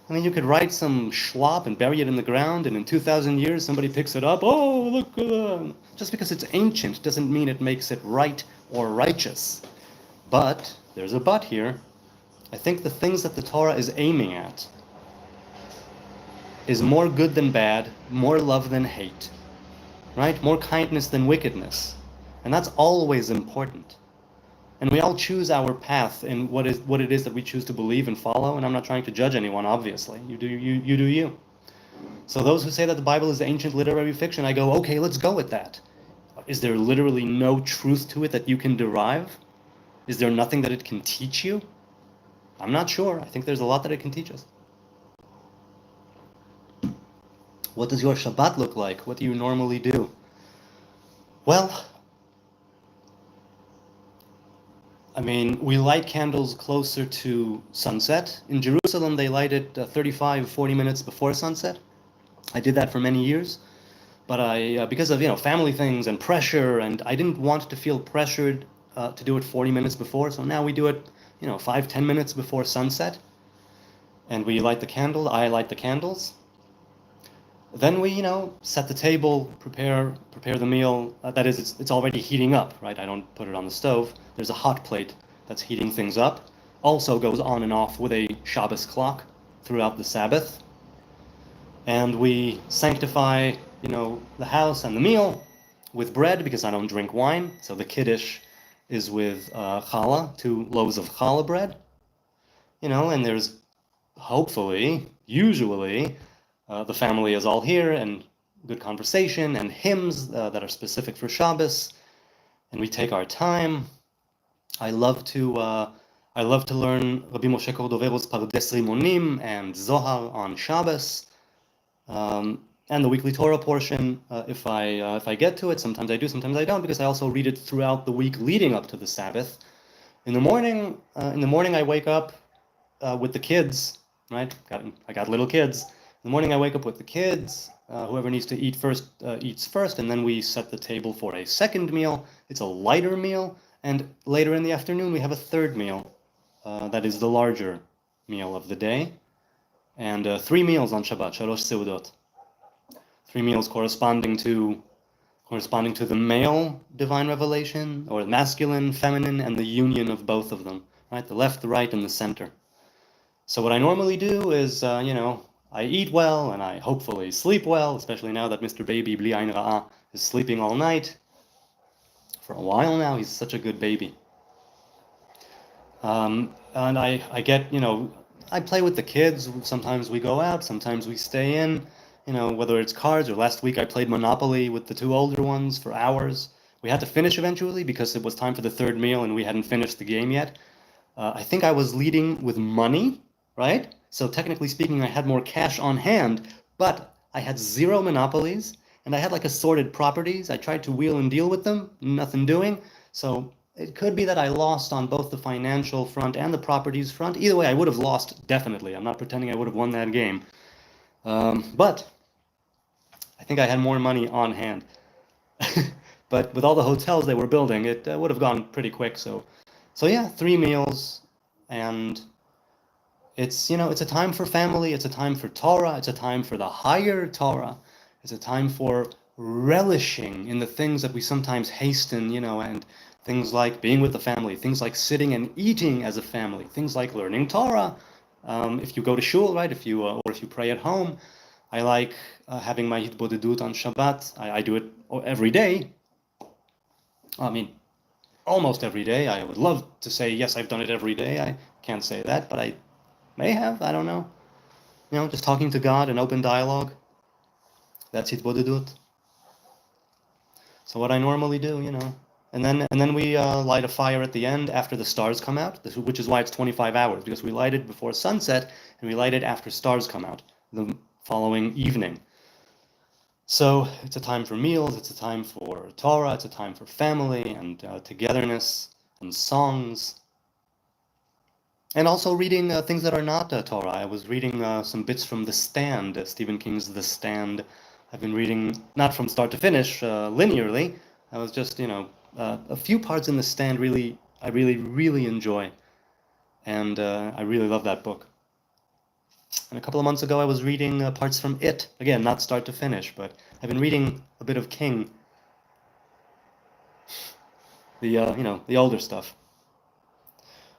I mean, you could write some schlop and bury it in the ground, and in 2,000 years, somebody picks it up. Oh, look! Just because it's ancient doesn't mean it makes it right or righteous. But there's a but here. I think the things that the Torah is aiming at is more good than bad, more love than hate, right? More kindness than wickedness. And that's always important. And we all choose our path in what it is that we choose to believe and follow, and I'm not trying to judge anyone, obviously. You do you. So those who say that the Bible is ancient literary fiction, I go, okay, let's go with that. Is there literally no truth to it that you can derive? Is there nothing that it can teach you? I'm not sure. I think there's a lot that it can teach us. What does your Shabbat look like? What do you normally do? Well, I mean, we light candles closer to sunset. In Jerusalem, they light it 35, 40 minutes before sunset. I did that for many years. But because of, family things and pressure, and I didn't want to feel pressured to do it 40 minutes before, so now we do it, 5, 10 minutes before sunset. And we light the candle. I light the candles. Then we, set the table, prepare the meal. That is, it's already heating up, right? I don't put it on the stove. There's a hot plate that's heating things up. Also goes on and off with a Shabbos clock throughout the Sabbath. And we sanctify, the house and the meal with bread, because I don't drink wine. So the Kiddush is with challah, 2 loaves of challah bread. And there's hopefully, usually, the family is all here, and good conversation and hymns that are specific for Shabbos, and we take our time. I love to learn Rabbi Moshe Cordovero's Pardes Rimonim and Zohar on Shabbos, and the weekly Torah portion if I get to it. Sometimes I do, sometimes I don't, because I also read it throughout the week leading up to the Sabbath. In the morning, I wake up with the kids. Right, I got little kids. In the morning, I wake up with the kids. Whoever needs to eat first eats first, and then we set the table for a second meal. It's a lighter meal, and later in the afternoon, we have a third meal. That is the larger meal of the day, and 3 meals on Shabbat, shalosh seudot. 3 meals corresponding to the male divine revelation, or masculine, feminine, and the union of both of them. Right, the left, the right, and the center. So what I normally do is, I eat well and I hopefully sleep well, especially now that Mr. Baby Bli Ain Ra'ah is sleeping all night. For a while now, he's such a good baby. And I get, I play with the kids. Sometimes we go out, sometimes we stay in, whether it's cards, or last week I played Monopoly with the 2 older ones for hours. We had to finish eventually because it was time for the third meal and we hadn't finished the game yet. I think I was leading with money, right? So technically speaking, I had more cash on hand, but I had 0 monopolies, and I had like assorted properties. I tried to wheel and deal with them, nothing doing. So it could be that I lost on both the financial front and the properties front. Either way, I would have lost, definitely. I'm not pretending I would have won that game. But I think I had more money on hand. But with all the hotels they were building, it would have gone pretty quick. So yeah, 3 meals, and it's a time for family, it's a time for Torah, it's a time for the higher Torah, it's a time for relishing in the things that we sometimes hasten, and things like being with the family, things like sitting and eating as a family, things like learning Torah. If you go to shul, right, or if you pray at home, I like having my hitbodedut on Shabbat. I do it every day. I mean, almost every day. I would love to say, yes, I've done it every day. I can't say that, but I may have, I don't know. Just talking to God, an open dialogue. That's hitbodedut. So what I normally do, and then we light a fire at the end after the stars come out, which is why it's 25 hours, because we light it before sunset, and we light it after stars come out the following evening. So it's a time for meals, it's a time for Torah, it's a time for family and togetherness and songs. And also reading things that are not Torah. I was reading some bits from The Stand, Stephen King's The Stand. I've been reading, not from start to finish, linearly. I was just, a few parts in The Stand I really enjoy. And I really love that book. And a couple of months ago, I was reading parts from It. Again, not start to finish, but I've been reading a bit of King. The older stuff.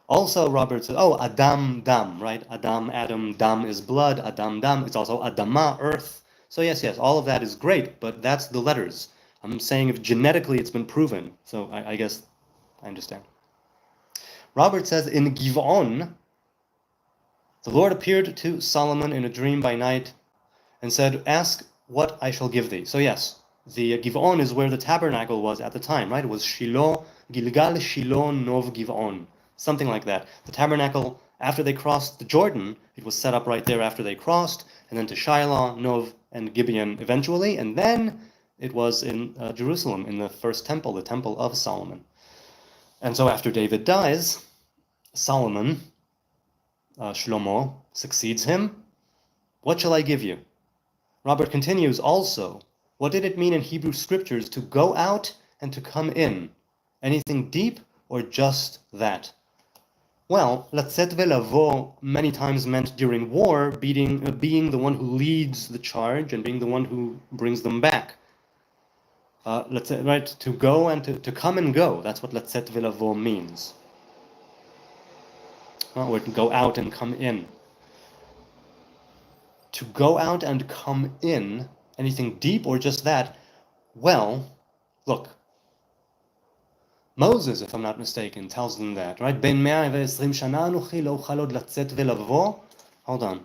Also, Robert says, oh, Adam, Dam, right? Adam, Adam, Dam is blood. Adam, Dam. It's also Adama, earth. So yes, all of that is great, but that's the letters. I'm saying if genetically it's been proven. So I guess I understand. Robert says, in Giv'on, the Lord appeared to Solomon in a dream by night and said, ask what I shall give thee. So yes, the Giv'on is where the tabernacle was at the time, right? It was Shiloh, Gilgal, Shiloh, Nov, Giv'on. Something like that. The tabernacle, after they crossed the Jordan, it was set up right there after they crossed, and then to Shiloh, Nov, and Gibeon eventually, and then it was in Jerusalem, in the first temple, the Temple of Solomon. And so after David dies, Solomon, Shlomo, succeeds him. What shall I give you? Robert continues also, what did it mean in Hebrew scriptures to go out and to come in? Anything deep or just that? Well, latzet velavo many times meant during war, being the one who leads the charge and being the one who brings them back. Right, to go and to come and go. That's what latzet velavo means. Or to go out and come in. To go out and come in, anything deep or just that? Well, look. Moses, if I'm not mistaken, tells them that, right? Ben 120 shana anochi lo u'chal od latzet velavo. Hold on.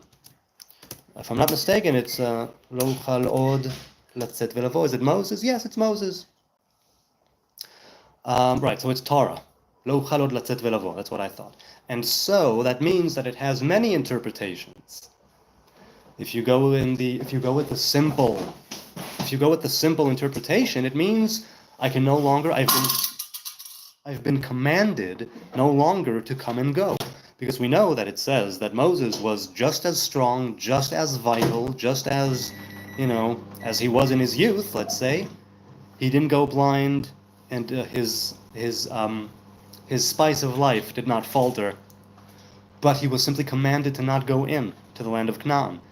If I'm not mistaken, it's lo u'chal od Latzet Velavo. Is it Moses? Yes, it's Moses. Right, so it's Torah. Lo Chalod Latzet Velavo. That's what I thought. And so that means that it has many interpretations. If you go with the simple interpretation, it means I've been commanded no longer to come and go. Because we know that it says that Moses was just as strong, just as vital, just as, as he was in his youth, let's say. He didn't go blind, and his spice of life did not falter. But he was simply commanded to not go in to the land of Canaan.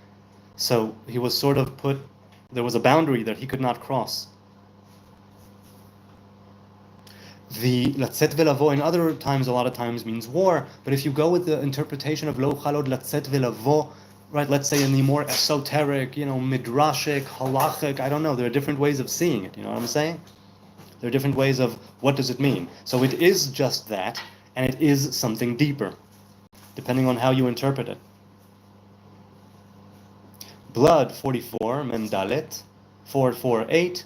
So he was sort of there was a boundary that he could not cross. The latzet velavo in other times, a lot of times means war, but if you go with the interpretation of lo chalod latzet velavo, right, let's say in the more esoteric, midrashic, halachic, I don't know, there are different ways of seeing it, you know what I'm saying? There are different ways of what does it mean. So it is just that, and it is something deeper, depending on how you interpret it. Blood, 44, Mendalet, 448,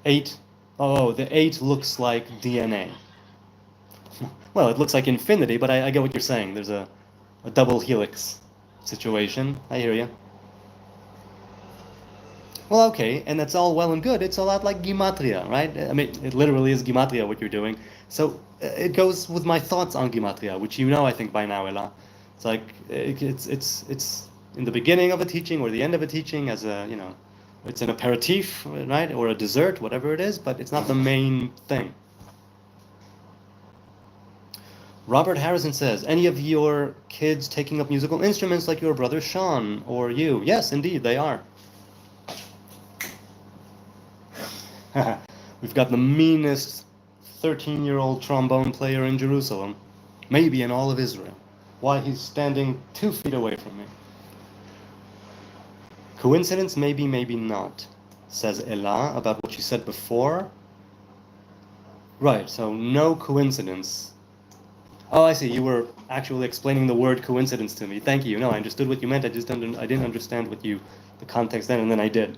8. Oh, the 8 looks like DNA. Well, it looks like infinity, but I get what you're saying. There's a double helix situation. I hear you. Well, okay, and that's all well and good. It's a lot like Gematria, right? I mean, it literally is Gematria what you're doing. So it goes with my thoughts on Gematria, which I think by now, Ella. It's like, it's in the beginning of a teaching or the end of a teaching as it's an aperitif, right? Or a dessert, whatever it is, but it's not the main thing. Robert Harrison says, any of your kids taking up musical instruments like your brother Sean or you? Yes, indeed, they are. We've got the meanest 13-year-old trombone player in Jerusalem, maybe in all of Israel. Why, he's standing 2 feet away from me. Coincidence, maybe, maybe not, says Ella about what she said before. Right, so no coincidence. Oh, I see, you were actually explaining the word coincidence to me. Thank you. No, I understood what you meant. I didn't understand the context then, and then I did.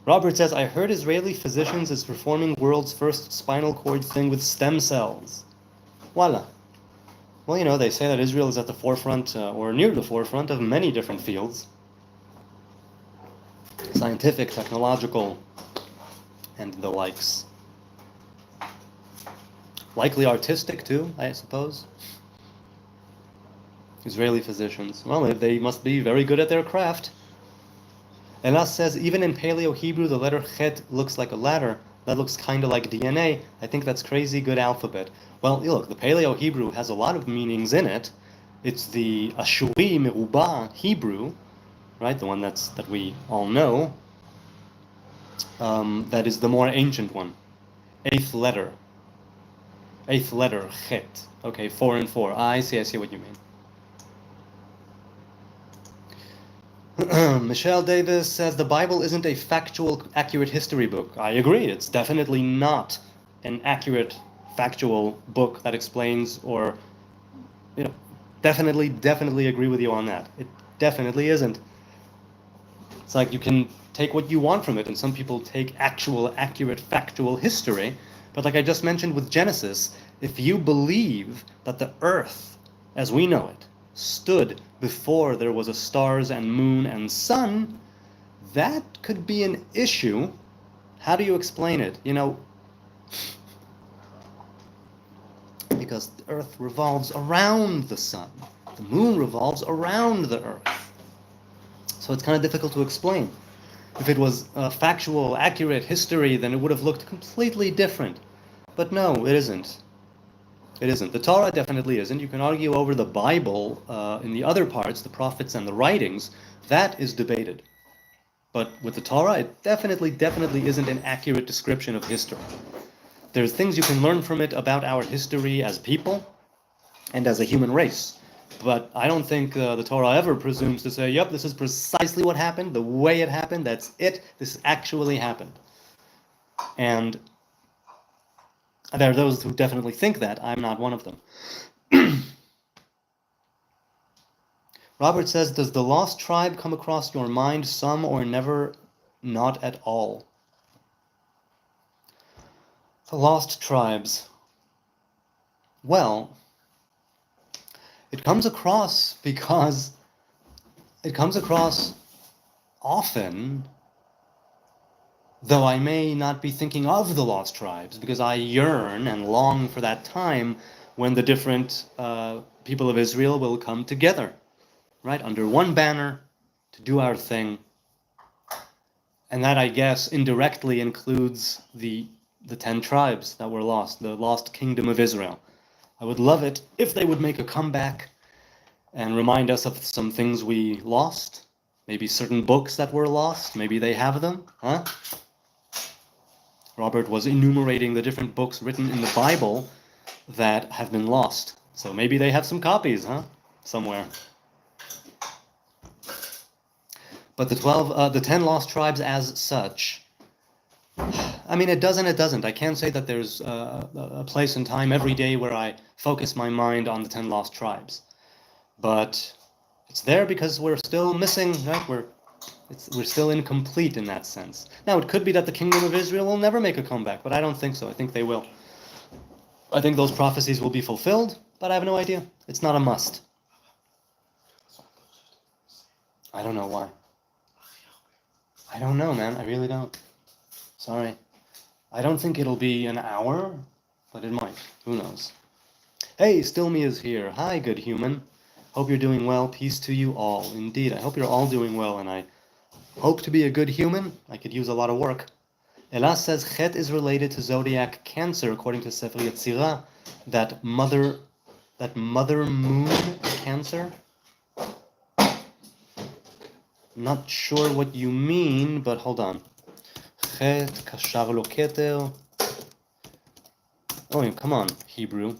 Robert says, I heard Israeli physicians is performing world's first spinal cord thing with stem cells. Voila. Well, they say that Israel is at the forefront, or near the forefront, of many different fields. Scientific, technological, and the likes. Likely artistic, too, I suppose. Israeli physicians. Well, they must be very good at their craft. Elas says, even in Paleo-Hebrew, the letter Chet looks like a ladder. That looks kind of like DNA. I think that's crazy good alphabet. Well, look, the Paleo-Hebrew has a lot of meanings in it. It's the Ashuri Meruba Hebrew, right? The one that we all know. That is the more ancient one. Eighth letter, Chet. Okay, 4 and 4. I see what you mean. Michelle Davis says the Bible isn't a factual, accurate history book. I agree. It's definitely not an accurate, factual book that explains or, definitely agree with you on that. It definitely isn't. It's like you can take what you want from it, and some people take actual, accurate, factual history. But like I just mentioned with Genesis, if you believe that the earth, as we know it, stood before there was a stars and moon and sun, that could be an issue. How do you explain it? Because the earth revolves around the sun. The moon revolves around the earth. So it's kind of difficult to explain. If it was factual, accurate history, then it would have looked completely different. But no, it isn't. It isn't. The Torah definitely isn't. You can argue over the Bible in the other parts, the prophets and the writings. That is debated. But with the Torah, it definitely isn't an accurate description of history. There's things you can learn from it about our history as people and as a human race. But I don't think the Torah ever presumes to say, yep, this is precisely what happened, the way it happened, that's it, this actually happened. And there are those who definitely think that. I'm not one of them. Robert says, does the lost tribe come across your mind some or never, not at all? The lost tribes. Well, it comes across because it comes across often, though I may not be thinking of the lost tribes, because I yearn and long for that time when the different people of Israel will come together, right, under one banner to do our thing. And that, I guess, indirectly includes the 10 tribes that were lost, the lost kingdom of Israel. I would love it if they would make a comeback and remind us of some things we lost, maybe certain books that were lost, maybe they have them, huh? Robert was enumerating the different books written in the Bible that have been lost. So maybe they have some copies, huh? Somewhere. But the 10 lost tribes as such, I mean, it does and it doesn't. I can't say that there's a place and time every day where I focus my mind on the 10 lost tribes. But it's there because we're still missing, right? We're still incomplete in that sense. Now, it could be that the kingdom of Israel will never make a comeback, but I don't think so. I think they will. I think those prophecies will be fulfilled, but I have no idea. It's not a must. I don't know why. I don't know, man. I really don't. Sorry. I don't think it'll be an hour, but it might. Who knows? Hey, Stillme is here. Hi, good human. Hope you're doing well. Peace to you all. Indeed, I hope you're all doing well, and I hope to be a good human. I could use a lot of work. Elas says Chet is related to zodiac Cancer, according to Sefer Yetzirah, that mother moon Cancer. Not sure what you mean, but hold on. Chet kashar lo keter. Oh, come on, Hebrew.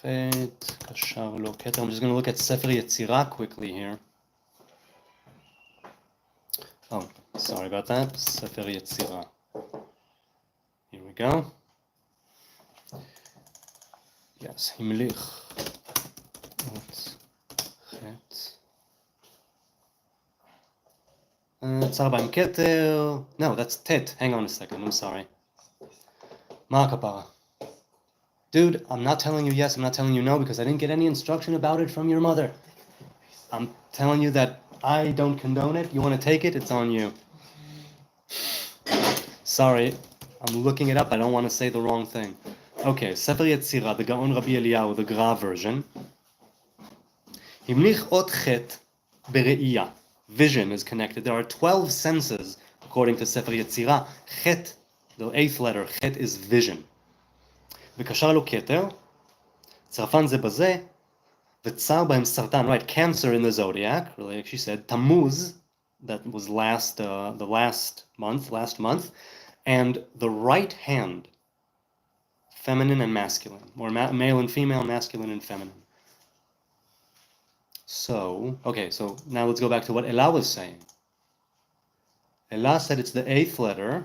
Chet kashar lo keter. I'm just going to look at Sefer Yetzirah quickly here. Oh, sorry about that. Sefer Yetzirah. Here we go. Yes, Himlich. Tzar beim Keter. No, that's Tet. Hang on a second. I'm sorry. Ma kapara. Dude, I'm not telling you yes, I'm not telling you no, because I didn't get any instruction about it from your mother. I'm telling you that I don't condone it. You want to take it? It's on you. Sorry, I'm looking it up. I don't want to say the wrong thing. Okay, Sefer Yetzirah, the Gaon Rabbi Eliyahu, the Gra version. Himlich ot chet bere'iyah. Vision is connected. There are 12 senses, according to Sefer Yetzirah. Chet, the 8th letter, chet is vision. V'kashar lo keter, tzarfan ze bazeh, v'tzar b'hem sartan. Right, Cancer in the zodiac, really, like she said. Tammuz, that was last month, and the right hand, feminine and masculine, or male and female, masculine and feminine. So, okay, so now let's go back to what Ella was saying. Ella said it's the 8th letter.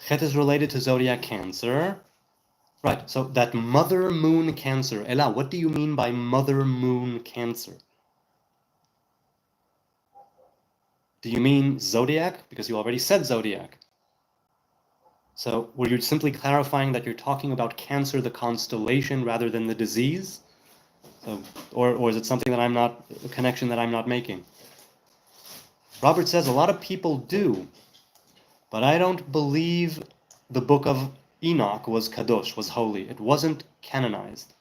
Chet is related to zodiac Cancer. Right, so that mother moon Cancer. Ella, what do you mean by mother moon Cancer? Do you mean zodiac? Because you already said zodiac. So were you simply clarifying that you're talking about Cancer, the constellation, rather than the disease? So, or is it something that a connection that I'm not making? Robert says a lot of people do, but I don't believe the book of Enoch was kadosh, was holy. It wasn't canonized.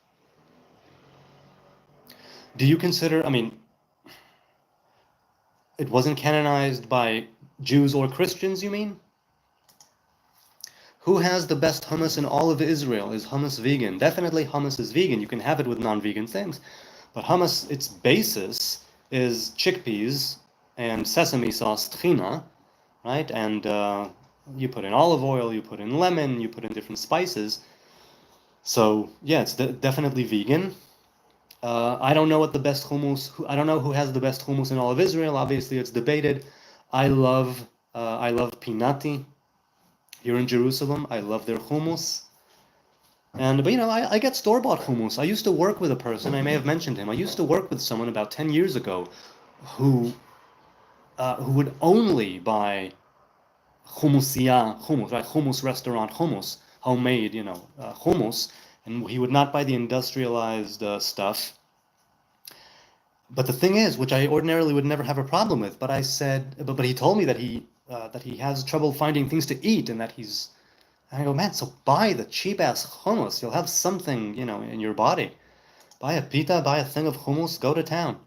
Do you consider, it wasn't canonized by Jews or Christians, you mean? Who has the best hummus in all of Israel? Is hummus vegan? Definitely hummus is vegan. You can have it with non-vegan things. But hummus, its basis is chickpeas and sesame sauce, tchina, right? And you put in olive oil, you put in lemon, you put in different spices. So, yeah, it's definitely vegan. I don't know what the best hummus, I don't know who has the best hummus in all of Israel. Obviously, it's debated. I love Pinati. Here in Jerusalem, I love their hummus. But I get store-bought hummus. I used to work with a person, I may have mentioned him. I used to work with someone about 10 years ago who would only buy hummus, right? Hummus restaurant hummus, homemade, hummus, and he would not buy the industrialized stuff. But the thing is, which I ordinarily would never have a problem with, but I said, but he told me that he has trouble finding things to eat, and that he's. And I go, man, so buy the cheap ass hummus. You'll have something, in your body. Buy a pita, buy a thing of hummus, go to town.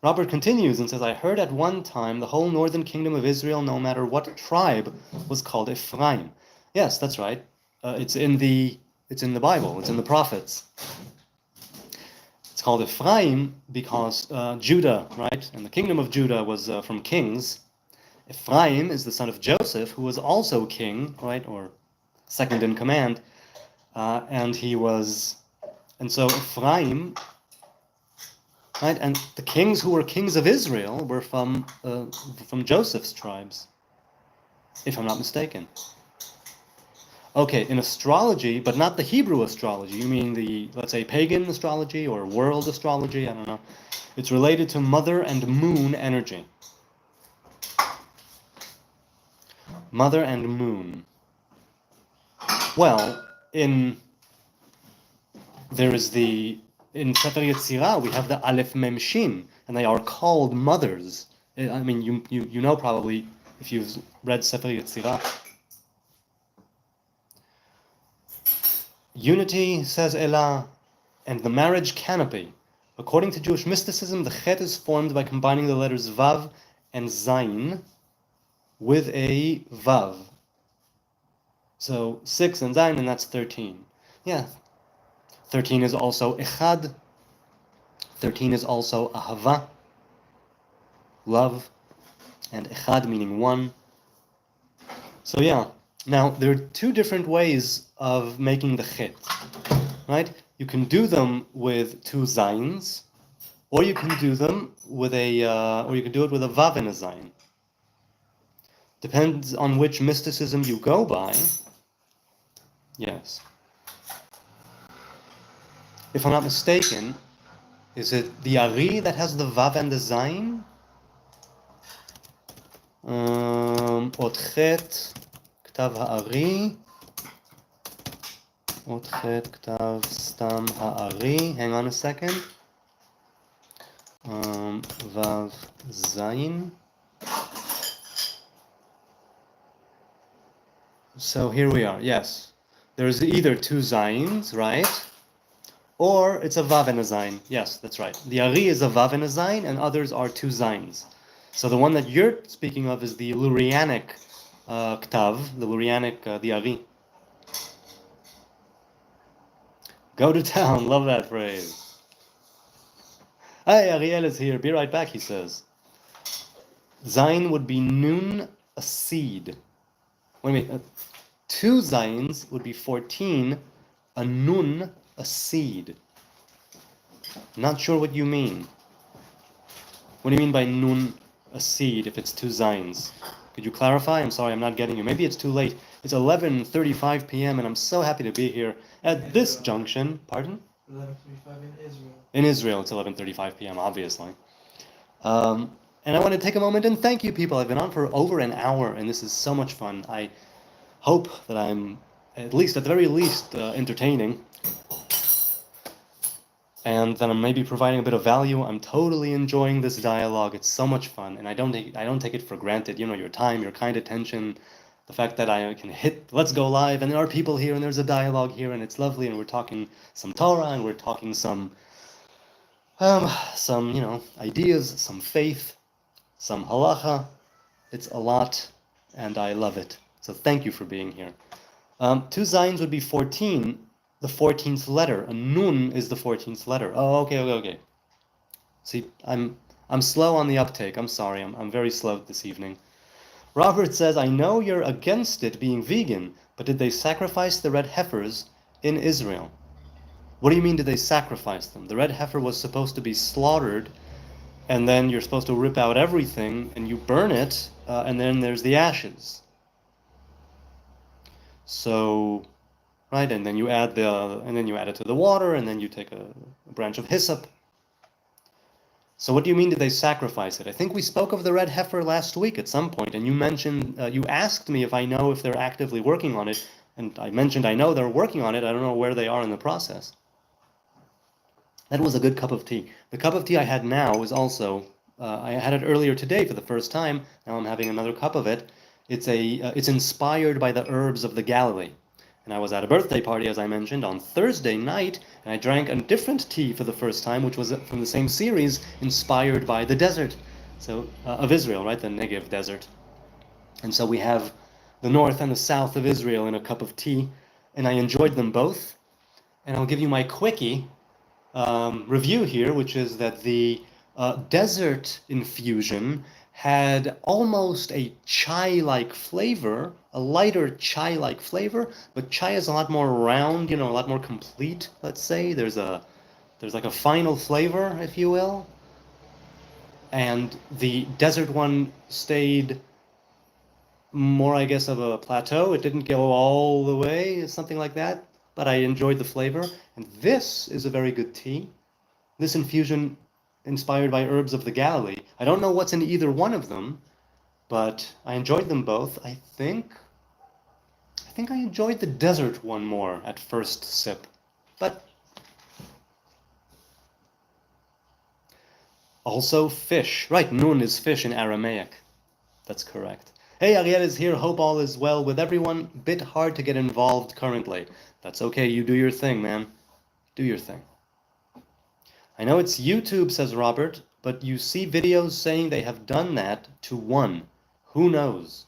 Robert continues and says, I heard at one time the whole northern kingdom of Israel, no matter what tribe, was called Ephraim. Yes, that's right. It's in the Bible. It's in the prophets. It's called Ephraim because Judah, right? And the kingdom of Judah was from kings. Ephraim is the son of Joseph, who was also king, right, or second in command. And so Ephraim, right, and the kings who were kings of Israel were from Joseph's tribes, if I'm not mistaken. Okay, in astrology, but not the Hebrew astrology, you mean the, let's say, pagan astrology or world astrology, I don't know. It's related to mother and moon energy. Mother and moon. Well, in Sefer Yetzirah, we have the Aleph Mem Shin, and they are called mothers. I mean, you know probably if you've read Sefer Yetzirah. Unity, says Elah, and the marriage canopy. According to Jewish mysticism, the chet is formed by combining the letters Vav and Zayin with a Vav. So 6 and Zayin, and that's 13. Yeah. 13 is also Echad. 13 is also Ahava, love, and Echad meaning one. So yeah. Now, there are two different ways of making the chet, right? You can do them with two zayins, or you can do them with or you can do it with a vav and a zayin. Depends on which mysticism you go by. Yes. If I'm not mistaken, is it the Ari that has the vav and the zayin? Ot chet. כתב הארי, אות ח' כתב סתם הארי, hang on a second, ו' זין. So here we are, yes. There's either two zayins, right? Or it's a vav and a zayin. Yes, that's right. The Ari is a vav and a zayin, and others are two zayins. So the one that you're speaking of is the Lurianic Ktav, the Lurianic, the Ari. Go to town, love that phrase. Hey, Ariel is here, be right back, he says. Zayin would be nun, a seed. Wait a minute, two zayins would be 14, a nun, a seed. Not sure what you mean. What do you mean by nun, a seed, if it's two zayins? Could you clarify? I'm sorry, I'm not getting you. Maybe it's too late. It's 11:35 p.m. and I'm so happy to be here at this junction. Pardon? 11:35 in Israel. In Israel, it's 11:35 p.m. obviously. And I want to take a moment and thank you, people. I've been on for over an hour, and this is so much fun. I hope that I'm at the very least, entertaining, and that I'm maybe providing a bit of value. I'm totally enjoying this dialogue. It's so much fun, and I don't take it for granted. Your time, your kind attention, the fact that I can hit let's go live, and there are people here, and there's a dialogue here, and it's lovely, and we're talking some Torah, and we're talking some ideas, some faith, some halacha. It's a lot, and I love it. So thank you for being here. Two zayins would be 14. The 14th letter. A nun is the 14th letter. Oh, okay. See, I'm slow on the uptake. I'm sorry. I'm very slow this evening. Robert says, I know you're against it being vegan, but did they sacrifice the red heifers in Israel? What do you mean, did they sacrifice them? The red heifer was supposed to be slaughtered, and then you're supposed to rip out everything, and you burn it, and then there's the ashes. So, right, and then you add it to the water, and then you take a branch of hyssop. So what do you mean did they sacrifice it? I think we spoke of the red heifer last week at some point, and you mentioned, you asked me if I know if they're actively working on it, and I mentioned I know they're working on it. I don't know where they are in the process. That was a good cup of tea. The cup of tea I had now is also, I had it earlier today for the first time. Now I'm having another cup of it. It's inspired by the herbs of the Galilee. And I was at a birthday party, as I mentioned, on Thursday night, and I drank a different tea for the first time, which was from the same series, inspired by the desert, of Israel, right, the Negev desert. And so we have the north and the south of Israel in a cup of tea, and I enjoyed them both. And I'll give you my quickie review here, which is that the desert infusion had almost a chai-like flavor, a lighter chai-like flavor, but chai is a lot more round, a lot more complete, let's say. There's like a final flavor, if you will. And the desert one stayed more, I guess, of a plateau. It didn't go all the way, something like that, but I enjoyed the flavor. And this is a very good tea. This infusion inspired by herbs of the Galilee. I don't know what's in either one of them, but I enjoyed them both. I think I enjoyed the desert one more at first sip. But also fish. Right, nun is fish in Aramaic. That's correct. Hey, Ariel is here. Hope all is well with everyone. Bit hard to get involved currently. That's okay. You do your thing, man. Do your thing. I know it's YouTube, says Robert, but you see videos saying they have done that to one. Who knows?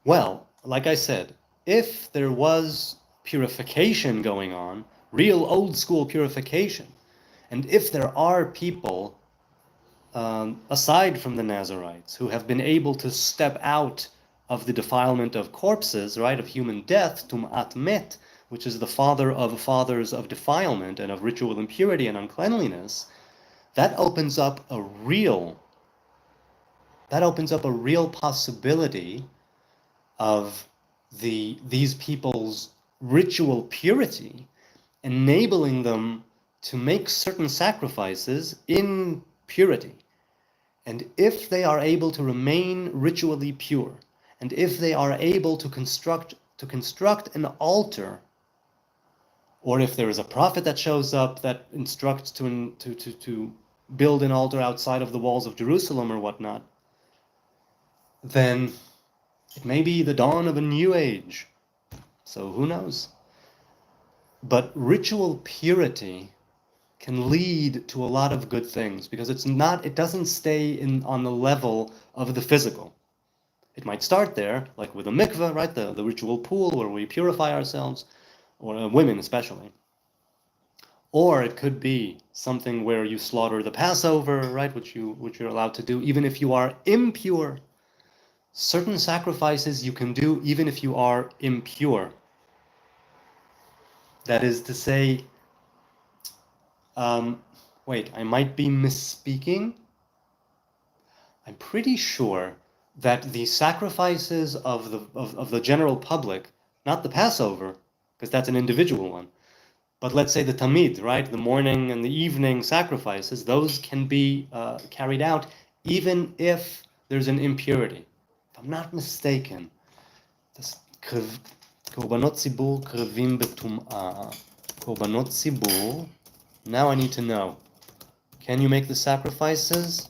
Well, like I said, if there was purification going on, real old school purification, and if there are people, aside from the Nazarites, who have been able to step out of the defilement of corpses, right, of human death, tum'at met, which is the father of fathers of defilement and of ritual impurity and uncleanliness, that opens up a real possibility of these people's ritual purity, enabling them to make certain sacrifices in purity. And if they are able to remain ritually pure, and if they are able to construct an altar, or if there is a prophet that shows up that instructs to build an altar outside of the walls of Jerusalem or whatnot, then it may be the dawn of a new age. So who knows? But ritual purity can lead to a lot of good things because it doesn't stay on the level of the physical. It might start there, like with a mikveh, right? The ritual pool where we purify ourselves, or women especially. Or it could be something where you slaughter the Passover, right? Which you're allowed to do even if you are impure. Certain sacrifices you can do even if you are impure. That is to say, wait, I might be misspeaking. I'm pretty sure that the sacrifices of the general public, not the Passover, because that's an individual one, but let's say the Tamid, right, the morning and the evening sacrifices, those can be carried out even if there's an impurity. If I'm not mistaken, Korbanot Tzibur krevim betum'ah. Korbanot Tzibur. Now I need to know. Can you make the sacrifices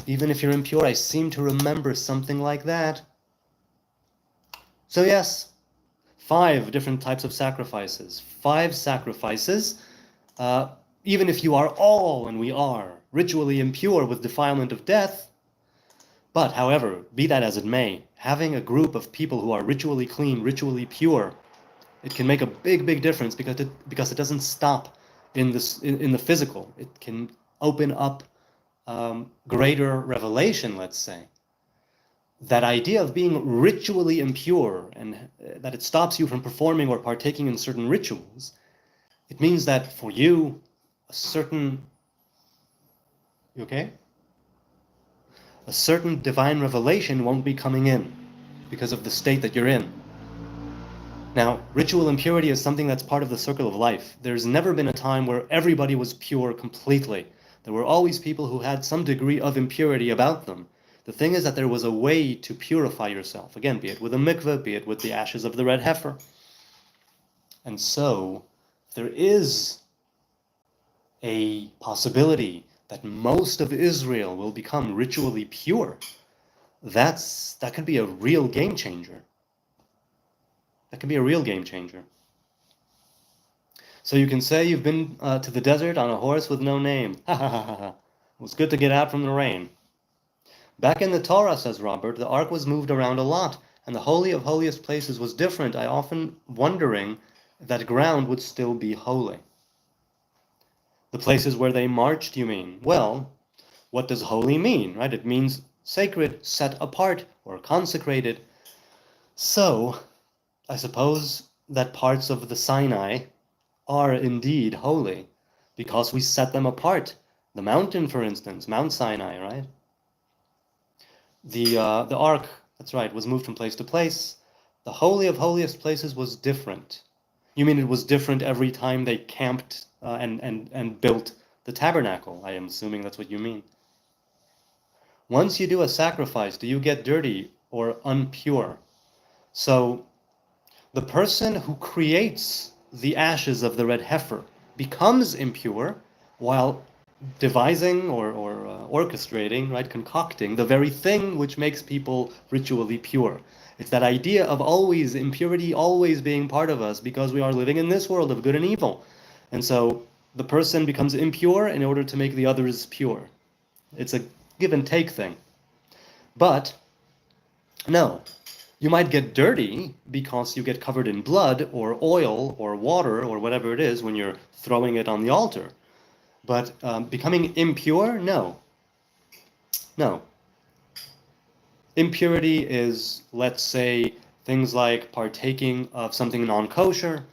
even if you're impure? I seem to remember something like that. So yes, 5 different types of sacrifices. 5 sacrifices, even if you are all, and we are, ritually impure with defilement of death. But, however, be that as it may, having a group of people who are ritually clean, ritually pure, it can make a big, big difference because it doesn't stop in the physical. It can open up greater revelation, let's say. That idea of being ritually impure and that it stops you from performing or partaking in certain rituals, it means that for you, a certain divine revelation won't be coming in because of the state that you're in. Now, ritual impurity is something that's part of the circle of life. There's never been a time where everybody was pure completely. There were always people who had some degree of impurity about them. The thing is that there was a way to purify yourself. Again, be it with a mikveh, be it with the ashes of the red heifer. And so, there is a possibility that most of Israel will become ritually pure. That could be a real game changer. That could be a real game changer. So you can say you've been to the desert on a horse with no name. Ha ha ha ha. It was good to get out from the rain. Back in the Torah, says Robert, the ark was moved around a lot, and the Holy of Holiest places was different. I often wondering that ground would still be holy. The places where they marched, you mean? Well, what does holy mean, right? It means sacred, set apart, or consecrated. So, I suppose that parts of the Sinai are indeed holy, because we set them apart. The mountain, for instance, Mount Sinai, right? The ark, that's right, was moved from place to place. The Holy of Holiest places was different. You mean it was different every time they camped and built the tabernacle? I am assuming that's what you mean. Once you do a sacrifice, do you get dirty or impure? So the person who creates the ashes of the red heifer becomes impure while devising or orchestrating, right, concocting the very thing which makes people ritually pure. It's that idea of always impurity always being part of us because we are living in this world of good and evil. And so the person becomes impure in order to make the others pure. It's a give and take thing. But no, you might get dirty because you get covered in blood or oil or water or whatever it is when you're throwing it on the altar. But becoming impure, no. No. Impurity is, let's say, things like partaking of something non-kosher.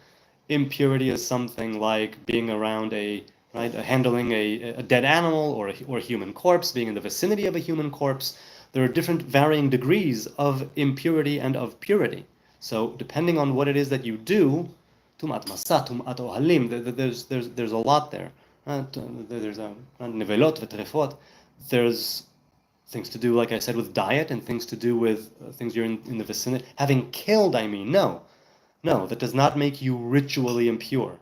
Impurity is something like being around handling a dead animal or a human corpse, being in the vicinity of a human corpse. There are different varying degrees of impurity and of purity. So depending on what it is that you do, tumat masa, tumat ohalim, there's a lot there. There's nevelot v'trefot. There's things to do, like I said, with diet and things to do with things you're in the vicinity. Having killed, I mean, no, that does not make you ritually impure.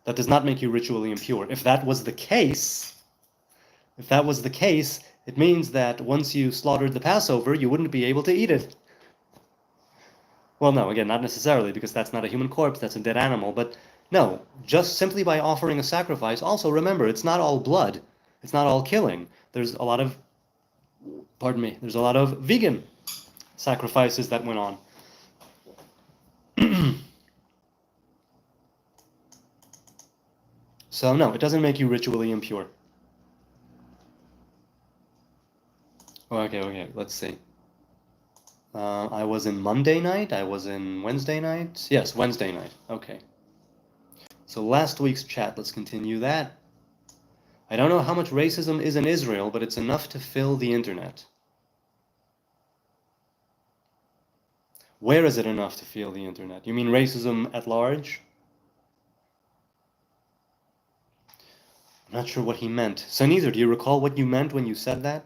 That does not make you ritually impure. If that was the case, it means that once you slaughtered the Passover, you wouldn't be able to eat it. Well, no, again, not necessarily, because that's not a human corpse, that's a dead animal, but no, just simply by offering a sacrifice. Also, remember, it's not all blood. It's not all killing. There's a lot of vegan sacrifices that went on. So no, it doesn't make you ritually impure. Okay, let's see. I was in Monday night, I was in Wednesday night. Yes, Wednesday night, okay. So last week's chat, let's continue that. I don't know how much racism is in Israel, but it's enough to fill the internet. Where is it enough to fill the internet? You mean racism at large? I'm not sure what he meant. So neither, do you recall what you meant when you said that?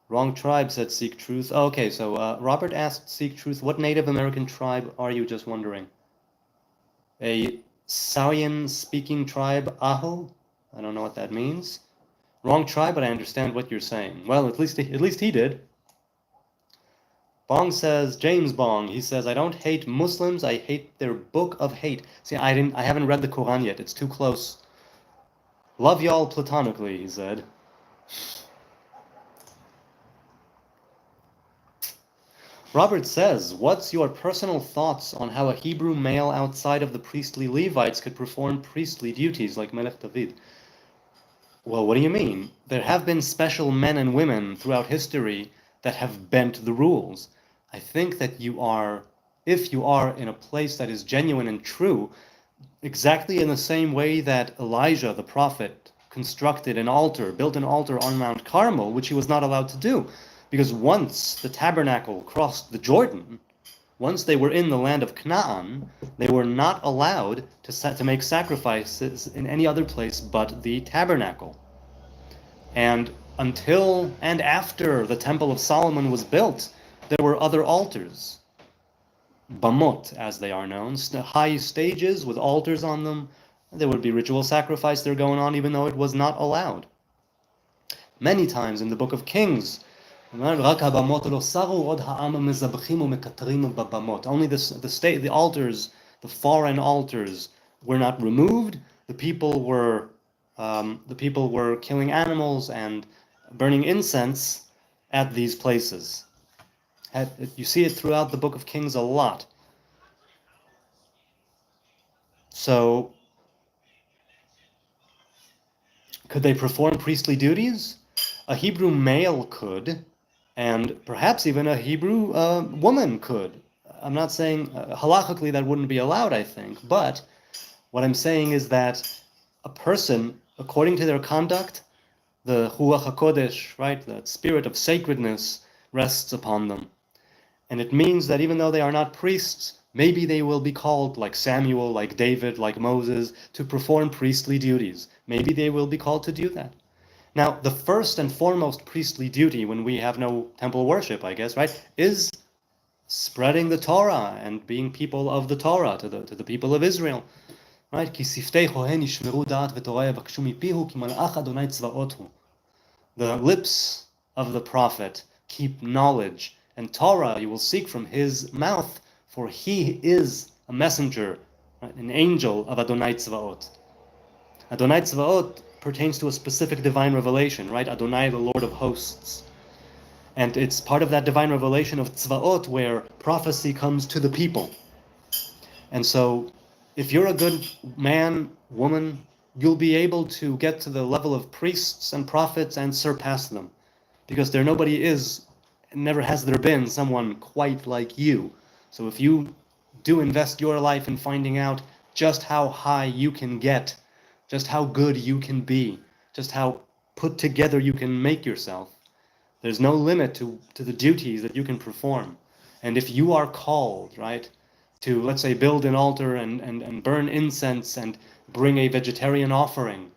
Wrong tribe, said Seek Truth. Oh, okay, so Robert asked Seek Truth, what Native American tribe are you, just wondering? A Sauyan-speaking tribe, Aho? I don't know what that means. Wrong tribe, but I understand what you're saying. Well, at least he did. Bong says, James Bong, he says, I don't hate Muslims, I hate their book of hate. See, I haven't read the Quran yet, it's too close. Love y'all platonically, he said. Robert says, what's your personal thoughts on how a Hebrew male outside of the priestly Levites could perform priestly duties like Melech David? Well, what do you mean? There have been special men and women throughout history that have bent the rules. I think that if you are in a place that is genuine and true, exactly in the same way that Elijah, the prophet, built an altar on Mount Carmel, which he was not allowed to do, Because once the tabernacle crossed the Jordan, once they were in the land of Canaan, they were not allowed to make sacrifices in any other place but the tabernacle. And until and after the Temple of Solomon was built, there were other altars, bamot as they are known, high stages with altars on them. There would be ritual sacrifice there going on even though it was not allowed. Many times in the book of Kings, only the altars, the foreign altars, were not removed. The people were killing animals and burning incense at these places. You see it throughout the book of Kings a lot. So, could they perform priestly duties? A Hebrew male could, and perhaps even a Hebrew woman could. I'm not saying halachically that wouldn't be allowed, I think, but what I'm saying is that a person, according to their conduct, the Ruach HaKodesh, right, the spirit of sacredness rests upon them. And it means that even though they are not priests, maybe they will be called, like Samuel, like David, like Moses, to perform priestly duties. Maybe they will be called to do that. Now, the first and foremost priestly duty when we have no temple worship, I guess, right, is spreading the Torah and being people of the Torah to the people of Israel. Right? The lips of the prophet keep knowledge, and Torah you will seek from his mouth, for he is a messenger, right? An angel of Adonai Tzvaot. Adonai Tzvaot pertains to a specific divine revelation, right? Adonai, the Lord of hosts. And it's part of that divine revelation of Tzvaot where prophecy comes to the people. And so, if you're a good man, woman, you'll be able to get to the level of priests and prophets and surpass them. Because there nobody is, never has there been someone quite like you. So if you do invest your life in finding out just how high you can get, just how good you can be, just how put together you can make yourself, there's no limit to the duties that you can perform. And if you are called, right, to, let's say, build an altar and burn incense and bring a vegetarian offering,